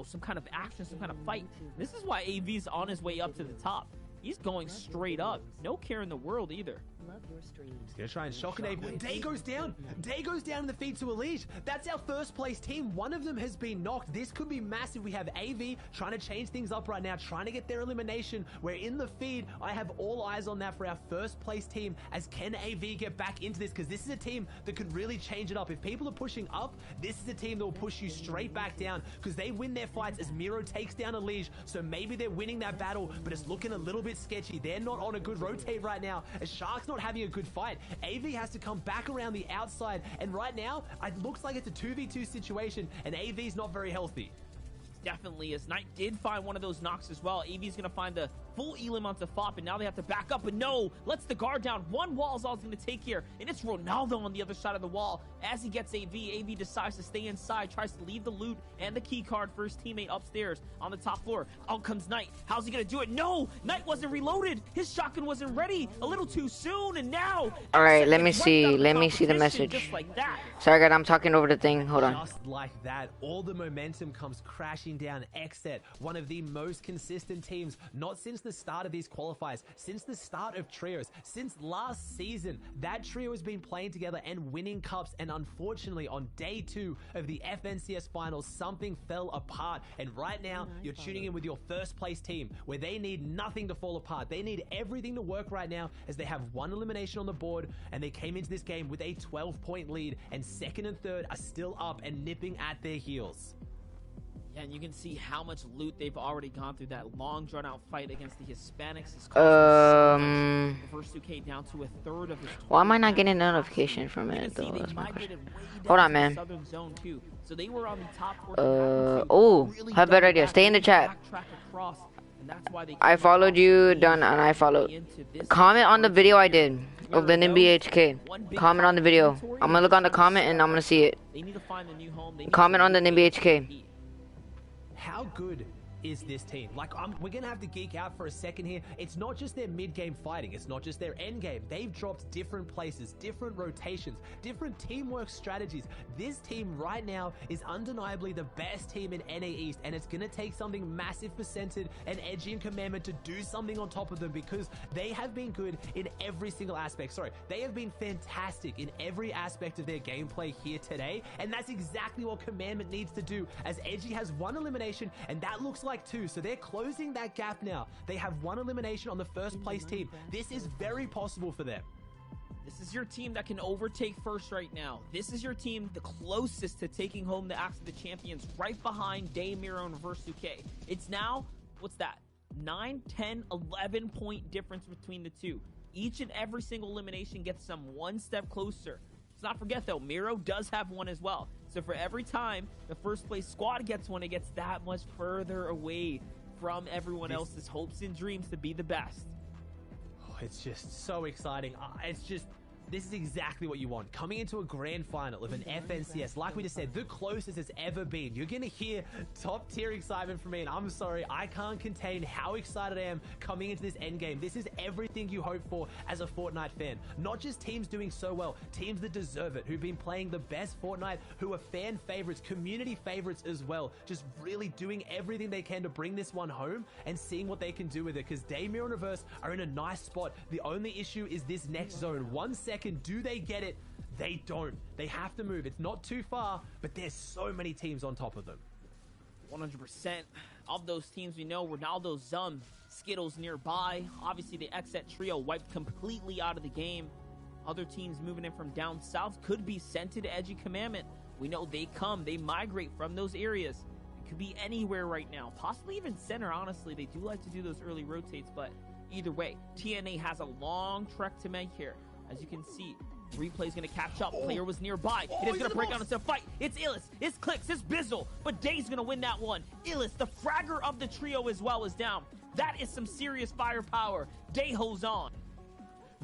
S2: some kind of action, some kind of fight. This is why AV's on his way up to the top. He's going straight up. No care in the world either.
S4: Love your streams.
S3: He's gonna try and shock Dave. Day goes down. Day goes down in the feed to Elite. That's our first place team. One of them has been knocked. This could be massive. We have AV trying to change things up right now, trying to get their elimination. We're in the feed. I have all eyes on that for our first place team. As can AV get back into this? Because this is a team that could really change it up. If people are pushing up, this is a team that will push you straight back down, because they win their fights as Miro takes down Elige. So maybe they're winning that battle, but it's looking a little bit sketchy. They're not on a good rotate right now, as Shark's not having a good fight. AV has to come back around the outside, and right now it looks like it's a 2v2 situation, and AV's not very healthy.
S2: Definitely, as Knight did find one of those knocks as well. AV's gonna find the full elim onto Fop, and now they have to back up, but no, lets the guard down. One wall is all it's gonna take here, and it's Ronaldo on the other side of the wall. As he gets AV decides to stay inside, tries to leave the loot and the key card for his teammate upstairs on the top floor. Out comes Knight. How's he gonna do it? No, Knight wasn't reloaded. His shotgun wasn't ready. A little too soon, and now.
S1: All right, let me see. Let me see the message.
S2: Just like that.
S1: Sorry, guys, I'm talking over the thing. Hold on.
S3: Just like that, all the momentum comes crashing down. XZ, one of the most consistent teams, not since the start of these qualifiers, since the start of trios, since last season. That trio has been playing together and winning cups, and unfortunately on day 2 of the FNCS finals, something fell apart. And right now, you're tuning in with your first place team, where they need nothing to fall apart. They need everything to work right now, as they have one elimination on the board, and they came into this game with a 12-point lead, and second and third are still up and nipping at their heels.
S2: And you can see how much loot they've already gone through. That long, drawn-out fight against the Hispanics is costing the first 2K down to a third of his.
S1: Why am I not getting a notification from it though? That's my question. Hold on, man.
S2: Southern zone too. So they were on the top.
S1: Oh, have a better idea. Stay in the chat. I followed you, done, and I followed. Comment on the video I did of the NBHK. Comment on the video. I'm gonna look on the comment and I'm gonna see it.
S2: They need to find a new home.
S1: Comment on the NBHK.
S3: How good is this team. Like, we're gonna have to geek out for a second here. It's not just their mid-game fighting. It's not just their end game. They've dropped different places, different rotations, different teamwork strategies. This team right now is undeniably the best team in NA East, and it's gonna take something massive for Centered and Edgy and Commandment to do something on top of them, because they have been good in every single aspect. Sorry, they have been fantastic in every aspect of their gameplay here today, and that's exactly what Commandment needs to do, as Edgy has one elimination, and that looks like two, so they're closing that gap now. They have one elimination on the first place team. This is very possible for them.
S2: This is your team that can overtake first right now. This is your team the closest to taking home the Axe of the Champions, right behind Day, Miro, and Reverse 2K. It's now, what's that? 9, 10, 11 point difference between the two. Each and every single elimination gets them one step closer. Let's not forget though, Miro does have one as well. So for every time the first place squad gets one, it gets that much further away from everyone else's hopes and dreams to be the best.
S3: Oh, it's just so exciting. This is exactly what you want. Coming into a grand final of an FNCS, like we just said, the closest it's ever been. You're going to hear top tier excitement from me, and I'm sorry, I can't contain how excited I am coming into this endgame. This is everything you hope for as a Fortnite fan. Not just teams doing so well, teams that deserve it, who've been playing the best Fortnite, who are fan favorites, community favorites as well. Just really doing everything they can to bring this one home and seeing what they can do with it, because Damir and Reverse are in a nice spot. The only issue is this next zone. 1 second. Do they get it? They don't. They have to move. It's not too far, but there's so many teams on top of them.
S2: 100% of those teams we know. Ronaldo, Zum, Skittles nearby. Obviously, the XZ trio wiped completely out of the game. Other teams moving in from down south could be Scented, Edgy, Commandment. We know they migrate from those areas. It could be anywhere right now. Possibly even center, honestly. They do like to do those early rotates, but either way, TNA has a long trek to make here. As you can see, replay's going to catch up. Player was nearby. It is going to break out into a fight. It's Illis. It's Clicks. It's Bizzle. But Day's going to win that one. Illis, the fragger of the trio as well, is down. That is some serious firepower. Day holds on.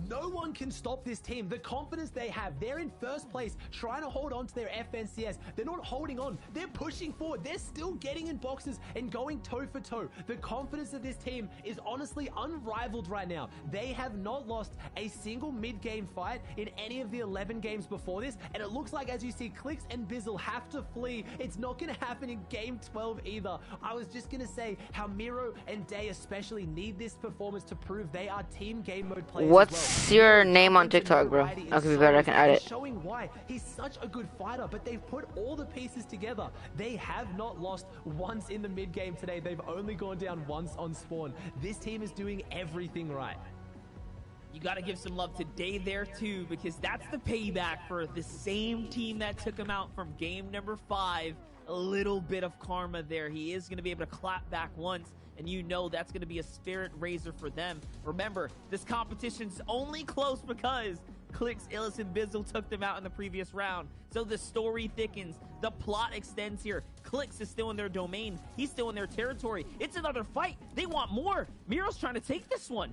S3: No one can stop this team. The confidence they have. They're in first place, trying to hold on to their FNCS. They're not holding on. They're pushing forward. They're still getting in boxes and going toe for toe. The confidence of this team is honestly unrivaled right now. They have not lost a single mid-game fight in any of the 11 games before this, and it looks like, as you see, Clicks and Bizzle have to flee. It's not going to happen in Game 12 either. I was just going to say how Miro and Day especially need this performance to prove they are team game mode players.
S1: What's your name on TikTok, bro? Okay, be better. I can add it.
S3: Showing why he's such a good fighter, but they've put all the pieces together. They have not lost once in the mid game today. They've only gone down once on spawn. This team is doing everything right.
S2: You got to give some love to Day there too, because that's the payback for the same team that took him out from game number 5. A little bit of karma there. He is going to be able to clap back once, and you know that's going to be a spirit raiser for them. Remember, this competition's only close because Clicks, Illis, and Bizzle took them out in the previous round. So the story thickens. The plot extends here. Clicks is still in their domain. He's still in their territory. It's another fight. They want more. Miro's trying to take this one.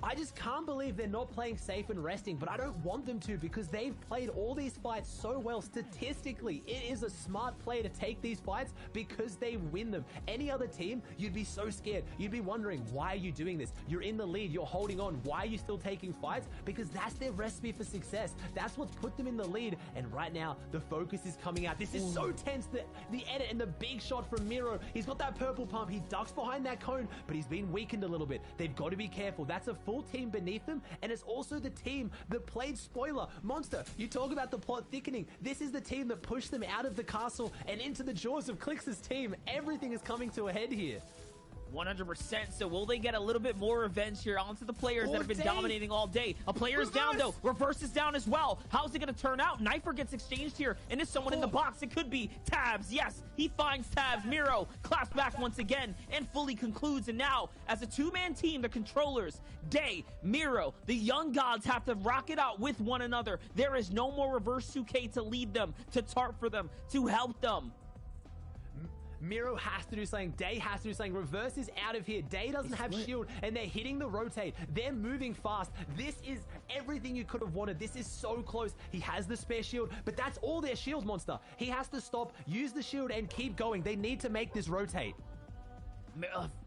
S3: I just can't believe they're not playing safe and resting, but I don't want them to, because they've played all these fights so well. Statistically, it is a smart play to take these fights because they win them. Any other team, you'd be so scared. You'd be wondering, why are you doing this? You're in the lead. You're holding on. Why are you still taking fights? Because that's their recipe for success. That's what's put them in the lead. And right now, the focus is coming out. This is so tense. The edit and the big shot from Miro. He's got that purple pump. He ducks behind that cone, but he's been weakened a little bit. They've got to be careful. That's a full team beneath them, and it's also the team that played spoiler. Monster, you talk about the plot thickening. This is the team that pushed them out of the castle and into the jaws of Clicks' team. Everything is coming to a head here.
S2: 100%. So will they get a little bit more revenge here onto the players that have been dominating all day? A player's down though. Reverse is down as well. How's it going to turn out? Knifer gets exchanged here, and there's someone in the box. It could be Tabs. Yes, he finds Tabs. Miro claps back once again and fully concludes. And now, as a two-man team, the controllers, Day, Miro, the young gods have to rock it out with one another. There is no more Reverse 2K to lead them, to tarp for them, to help them.
S3: Miro has to do something. Day has to do something. Reverse is out of here. Day doesn't have shield, and they're hitting the rotate. They're moving fast. This is everything you could have wanted. This is so close. He has the spare shield, but that's all their shield, Monster. He has to stop, use the shield, and keep going. They need to make this rotate.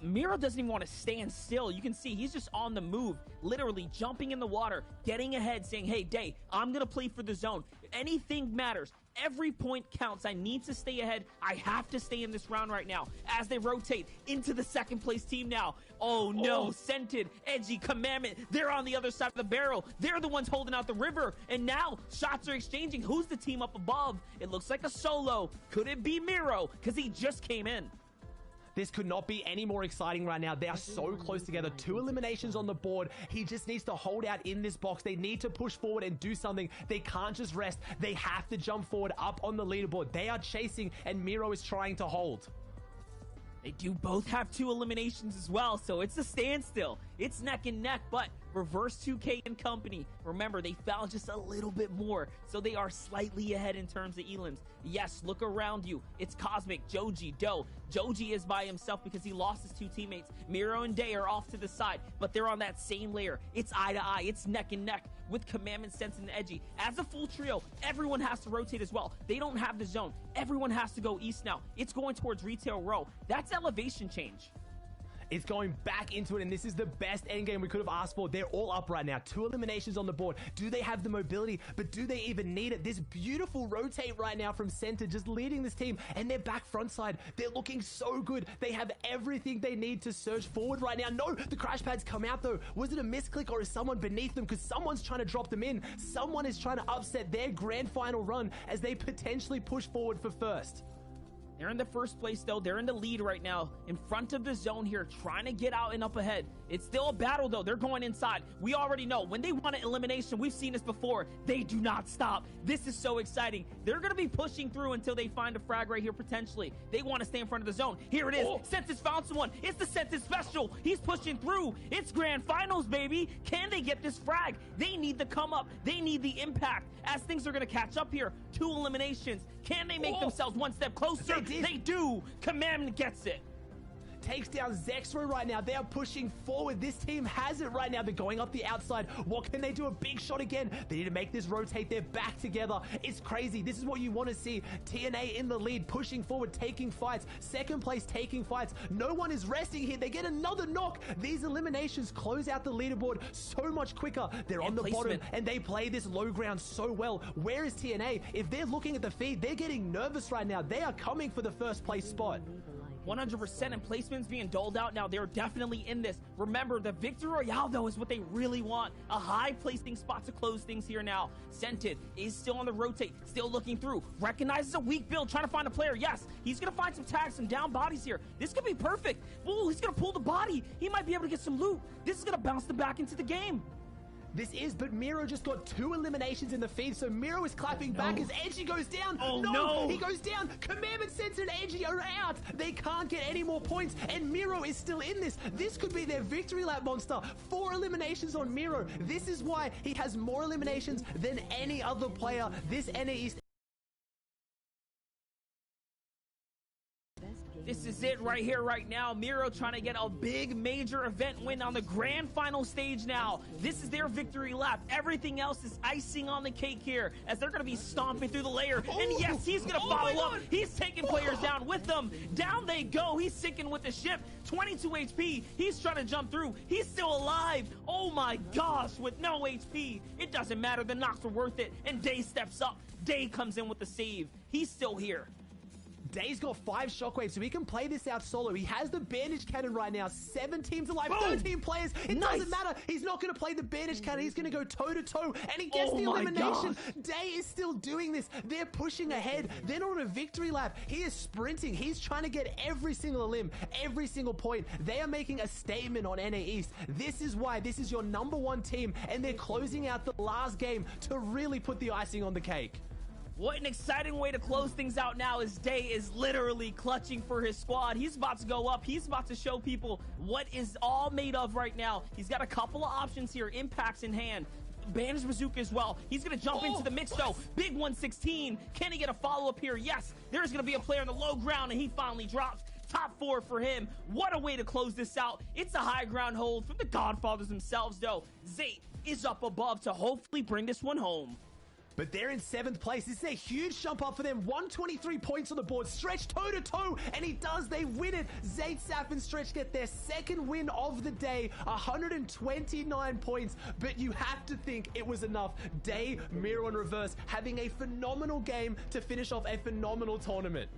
S2: Miro doesn't even want to stand still. You can see he's just on the move, literally jumping in the water, getting ahead, saying, hey, Day, I'm going to play for the zone. Anything matters. Every point counts. I need to stay ahead. I have to stay in this round right now as they rotate into the second place team now. Oh no, Scented, Edgy, Commandment, they're on the other side of the barrel. They're the ones holding out the river. And now shots are exchanging. Who's the team up above? It looks like a solo. Could it be Miro? Because he just came in.
S3: This could not be any more exciting right now. They are so close together. 2 eliminations on the board. He just needs to hold out in this box. They need to push forward and do something. They can't just rest. They have to jump forward up on the leaderboard. They are chasing, and Miro is trying to hold.
S2: They do both have 2 eliminations as well, so it's a standstill. It's neck and neck, but Reverse 2K and company, remember, they fell just a little bit more, so they are slightly ahead in terms of elims. Yes, look around you. It's Cosmic, Joji, Doe. Joji is by himself because he lost his 2 teammates. Miro and Day are off to the side, but they're on that same layer. It's eye to eye. It's neck and neck with Commandment, Sense, and Edgy. As a full trio, everyone has to rotate as well. They don't have the zone. Everyone has to go east now. It's going towards Retail Row. That's elevation change.
S3: It's going back into it, and this is the best endgame we could have asked for. They're all up right now. 2 eliminations on the board. Do they have the mobility? But do they even need it? This beautiful rotate right now from center, just leading this team, and their back front side. They're looking so good. They have everything they need to surge forward right now. No, the crash pads come out though. Was it a misclick, or is someone beneath them? Because someone's trying to drop them in. Someone is trying to upset their grand final run as they potentially push forward for first.
S2: They're in the first place, though. They're in the lead right now, in front of the zone here, trying to get out and up ahead. It's still a battle, though. They're going inside. We already know. When they want an elimination, we've seen this before. They do not stop. This is so exciting. They're going to be pushing through until they find a frag right here, potentially. They want to stay in front of the zone. Here it is. Census found someone. It's the Census special. He's pushing through. It's grand finals, baby. Can they get this frag? They need the come up. They need the impact as things are going to catch up here. 2 eliminations. Can they make themselves one step closer? They do. Commandment gets it.
S3: Takes down Zexro right now. They are pushing forward. This team has it right now. They're going up the outside. What can they do? A big shot again. They need to make this rotate. They're back together. It's crazy. This is what you want to see. TNA in the lead, pushing forward, taking fights. Second place, taking fights. No one is resting here. They get another knock. These eliminations close out the leaderboard so much quicker. They're on the bottom, and they play this low ground so well. Where is TNA? If they're looking at the feed, they're getting nervous right now. They are coming for the first place spot.
S2: 100%, and placements being doled out now. They're definitely in this. Remember, the Victory Royale, though, is what they really want. A high placing spot to close things here now. Scented is still on the rotate, still looking through. Recognizes a weak build, trying to find a player. Yes, he's going to find some tags, some down bodies here. This could be perfect. Ooh, he's going to pull the body. He might be able to get some loot. This is going to bounce them back into the game.
S3: This is, but Miro just got 2 eliminations in the feed, so Miro is clapping back as Edgy goes down. No, he goes down. Commandment, Sense, and Edgy are out. They can't get any more points, and Miro is still in this. This could be their victory lap monster. 4 eliminations on Miro. This is why he has more eliminations than any other player. This NA East.
S2: This is it right here, right now. Miro trying to get a big major event win on the grand final stage now. This is their victory lap. Everything else is icing on the cake here as they're going to be stomping through the layer. And yes, he's going to follow up. He's taking players down with them. Down they go. He's sinking with the ship. 22 HP. He's trying to jump through. He's still alive. Oh my gosh, with no HP. It doesn't matter. The knocks were worth it. And Day steps up. Day comes in with the save. He's still here.
S3: Day's got 5 shockwaves, so he can play this out solo. He has the bandage cannon right now. 7 teams alive, 13 players. It doesn't matter. He's not going to play the bandage cannon. He's going to go toe-to-toe, and he gets the elimination. Day is still doing this. They're pushing ahead. They're not on a victory lap. He is sprinting. He's trying to get every single elim, every single point. They are making a statement on NA East. This is why this is your #1 team, and they're closing out the last game to really put the icing on the cake.
S2: What an exciting way to close things out now as Day is literally clutching for his squad. He's about to go up. He's about to show people what is all made of right now. He's got a couple of options here. Impacts in hand. Bandage bazooka as well. He's going to jump into the mix, though. Big 116. Can he get a follow-up here? Yes. There's going to be a player on the low ground, and he finally drops. Top 4 for him. What a way to close this out. It's a high ground hold from the Godfathers themselves, though. Zate is up above to hopefully bring this one home.
S3: but they're in 7th place. This is a huge jump up for them. 123 points on the board. Stretch toe-to-toe, and he does. They win it. Zayt, Saf, and Stretch get their 2nd win of the day. 129 points, but you have to think it was enough. Day, Miro, and Reverse having a phenomenal game to finish off a phenomenal tournament.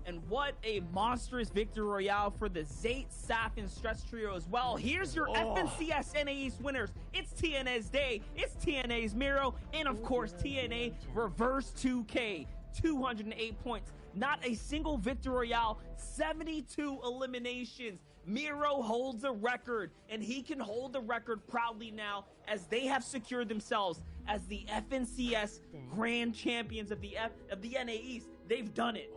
S2: And what a monstrous victory royale for the Zayt, Saf, and Stretch trio as well. Here's your FNCS NA East winners. It's TNA's Day, it's TNA's Miro, and of course TNA Reverse 2K. 208 points. Not a single victory royale, 72 eliminations. Miro holds a record, and he can hold the record proudly now as they have secured themselves as the FNCS Grand Champions of the NA East. They've done it.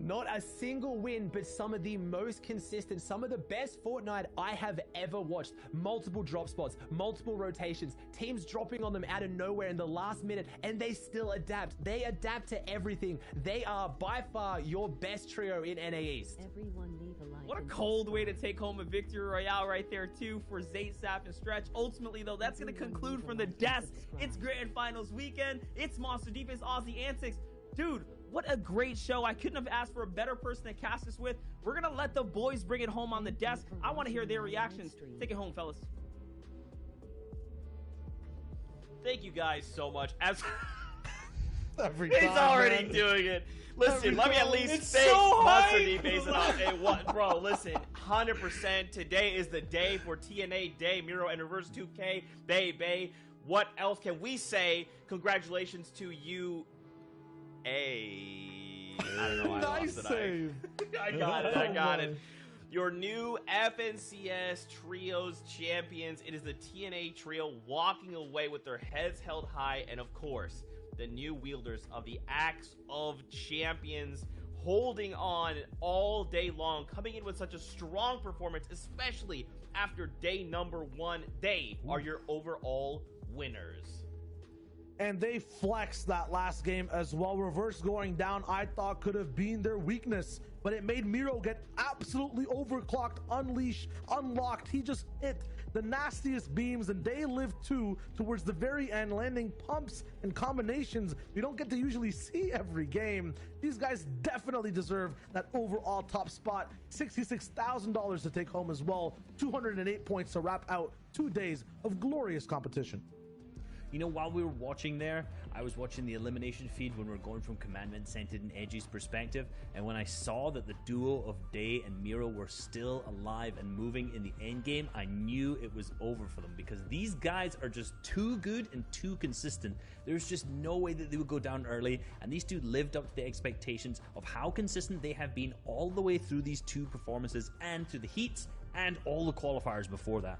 S3: Not a single win, but some of the most consistent, some of the best Fortnite I have ever watched. Multiple drop spots, multiple rotations, teams dropping on them out of nowhere in the last minute, and they still adapt. They adapt to everything. They are by far your best trio in NA East.
S4: Everyone leave a like.
S2: What a cold way to take home a victory royale right there, too, for Zayt, Saf, and Stretch. Ultimately, though, that's going to conclude from the desk. It's Grand Finals weekend. It's Monster Defense Aussie Antics. Dude, what a great show. I couldn't have asked for a better person to cast this with. We're going to let the boys bring it home on the desk. I want to hear their reactions. Take it home, fellas.
S5: Thank you guys so much. As
S6: He's
S5: already doing it. Listen, let me at least say Monster Defense. Hey, what, bro? Listen, 100%. Today is the day for TNA Day, Miro and Reverse 2K, baby. What else can we say? Congratulations to you. I don't know why I
S6: Nice
S5: lost it.
S6: save.
S5: I got it. Your new FNCS Trios champions. It is the TNA Trio walking away with their heads held high. And of course, the new wielders of the Axe of Champions holding on all day long, coming in with such a strong performance, especially after day number 1. They are your overall winners.
S6: And they flexed that last game as well. Reverse going down, I thought could have been their weakness, but it made Miro get absolutely overclocked, unleashed, unlocked. He just hit the nastiest beams, and they lived too towards the very end, landing pumps and combinations you don't get to usually see every game. These guys definitely deserve that overall top spot. $66,000 to take home as well. 208 points to wrap out 2 days of glorious competition.
S7: You know, while we were watching there, I was watching the elimination feed when we were going from Commandment Centered and Edgy's perspective, and when I saw that the duo of Day and Miro were still alive and moving in the end game, I knew it was over for them, because these guys are just too good and too consistent. There's just no way that they would go down early, and these two lived up to the expectations of how consistent they have been all the way through these 2 performances and through the heats and all the qualifiers before that.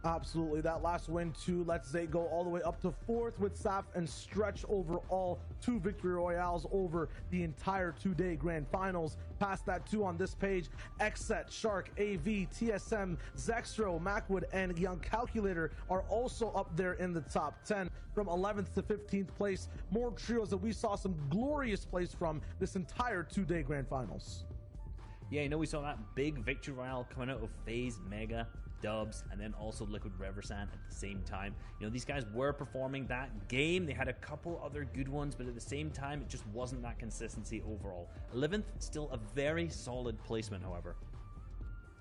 S6: Absolutely. That last win too lets Zay go all the way up to 4th with Saf and Stretch overall. 2 victory royales over the entire 2-day grand finals. Past that too on this page, Xset, Shark, AV, TSM, Zextro, Macwood, and Young Calculator are also up there in the top 10 from 11th to 15th place. More trios that we saw some glorious plays from this entire 2-day grand finals.
S7: Yeah, you know, we saw that big victory royale coming out of FaZe, Mega, Dubs, and then also Liquid Reversan at the same time. You know, these guys were performing that game. They had a couple other good ones, but at the same time, it just wasn't that consistency overall. 11th, still a very solid placement, however.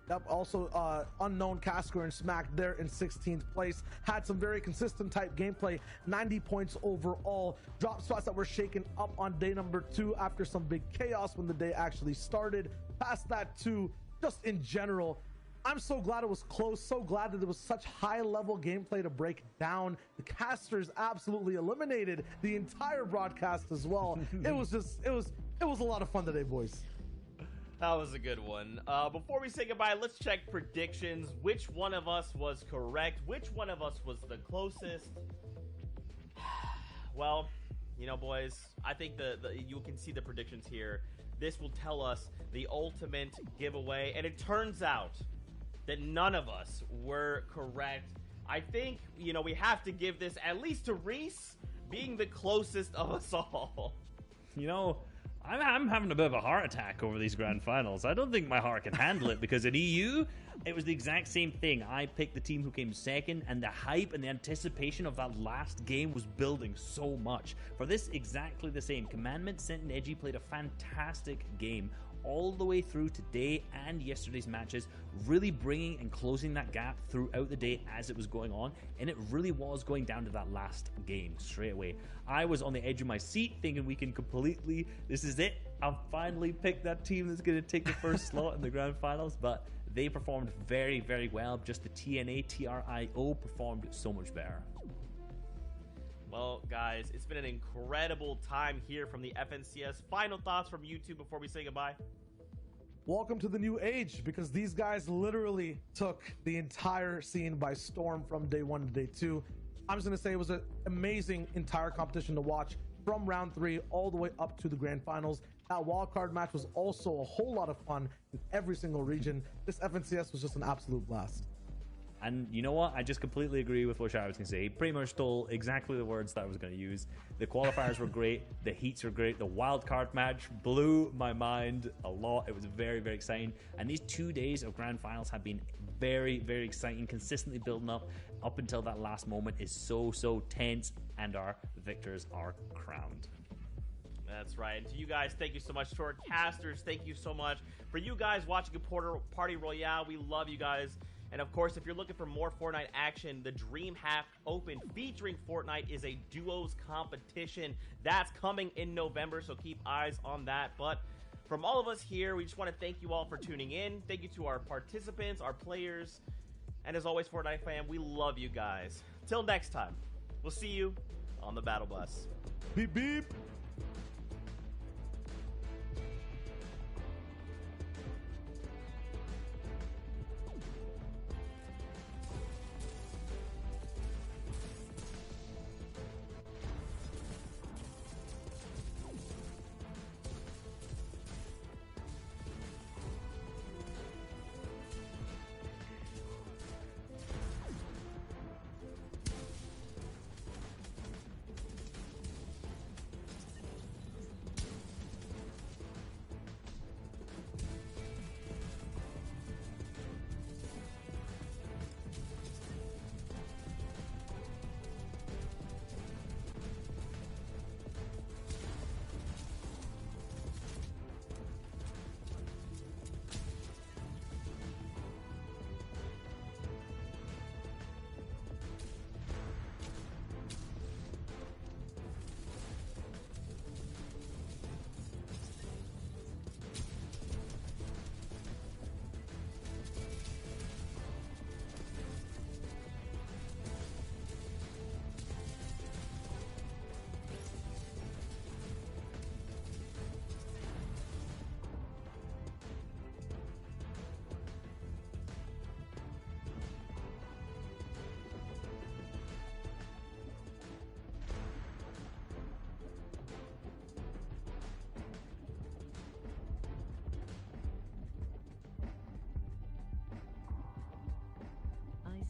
S6: Yep, also unknown Casker and Smack there in 16th place. Had some very consistent type gameplay, 90 points overall. Drop spots that were shaken up on day number 2 after some big chaos when the day actually started. Past that too, just in general, I'm so glad it was close, so glad that there was such high level gameplay to break down. The casters absolutely eliminated the entire broadcast as well. It was a lot of fun today, boys.
S5: That was a good one. Before we say goodbye, let's check predictions. Which one of us was correct? Which one of us was the closest? Well, you know, boys, I think you can see the predictions here. This will tell us the ultimate giveaway, and it turns out that none of us were correct. I think, you know, we have to give this at least to Reese being the closest of us all.
S7: You know, I'm having a bit of a heart attack over these grand finals. I don't think my heart can handle it because in EU, it was the exact same thing. I picked the team who came second, and the hype and the anticipation of that last game was building so much. For this, exactly the same. Commandment, Scent, and Edgy played a fantastic game all the way through today and yesterday's matches, really bringing and closing that gap throughout the day as it was going on, and it really was going down to that last game straight away. I was on the edge of my seat thinking we can completely, this is it, I've finally picked that team that's going to take the first slot in the grand finals, but they performed very, very well. Just the TNA, TRIO performed so much better.
S5: Well, guys, it's been an incredible time here from the FNCS. Final thoughts from you two before we say goodbye?
S6: Welcome to the new age, because these guys literally took the entire scene by storm from day 1 to day 2. I'm just going to say it was an amazing entire competition to watch from round 3 all the way up to the grand finals. That wildcard match was also a whole lot of fun in every single region. This FNCS was just an absolute blast.
S7: And you know what? I just completely agree with what I was going to say. He pretty much stole exactly the words that I was going to use. The qualifiers were great. The heats were great. The wild card match blew my mind a lot. It was very, very exciting. And these 2 days of grand finals have been very, very exciting, consistently building up until that last moment is so, so tense, and our victors are crowned.
S5: That's right. And to you guys, thank you so much. To our casters, thank you so much. For you guys watching a Party Royale, we love you guys. And of course, if you're looking for more Fortnite action, the DreamHack Open featuring Fortnite is a duos competition. That's coming in November, so keep eyes on that. But from all of us here, we just want to thank you all for tuning in. Thank you to our participants, our players, and as always, Fortnite fam, we love you guys. Till next time, we'll see you on the Battle Bus.
S6: Beep, beep.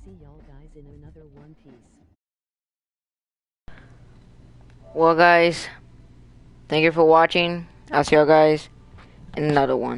S4: See y'all guys in another One Piece.
S1: Well, guys, thank you for watching. I'll see y'all guys in another one.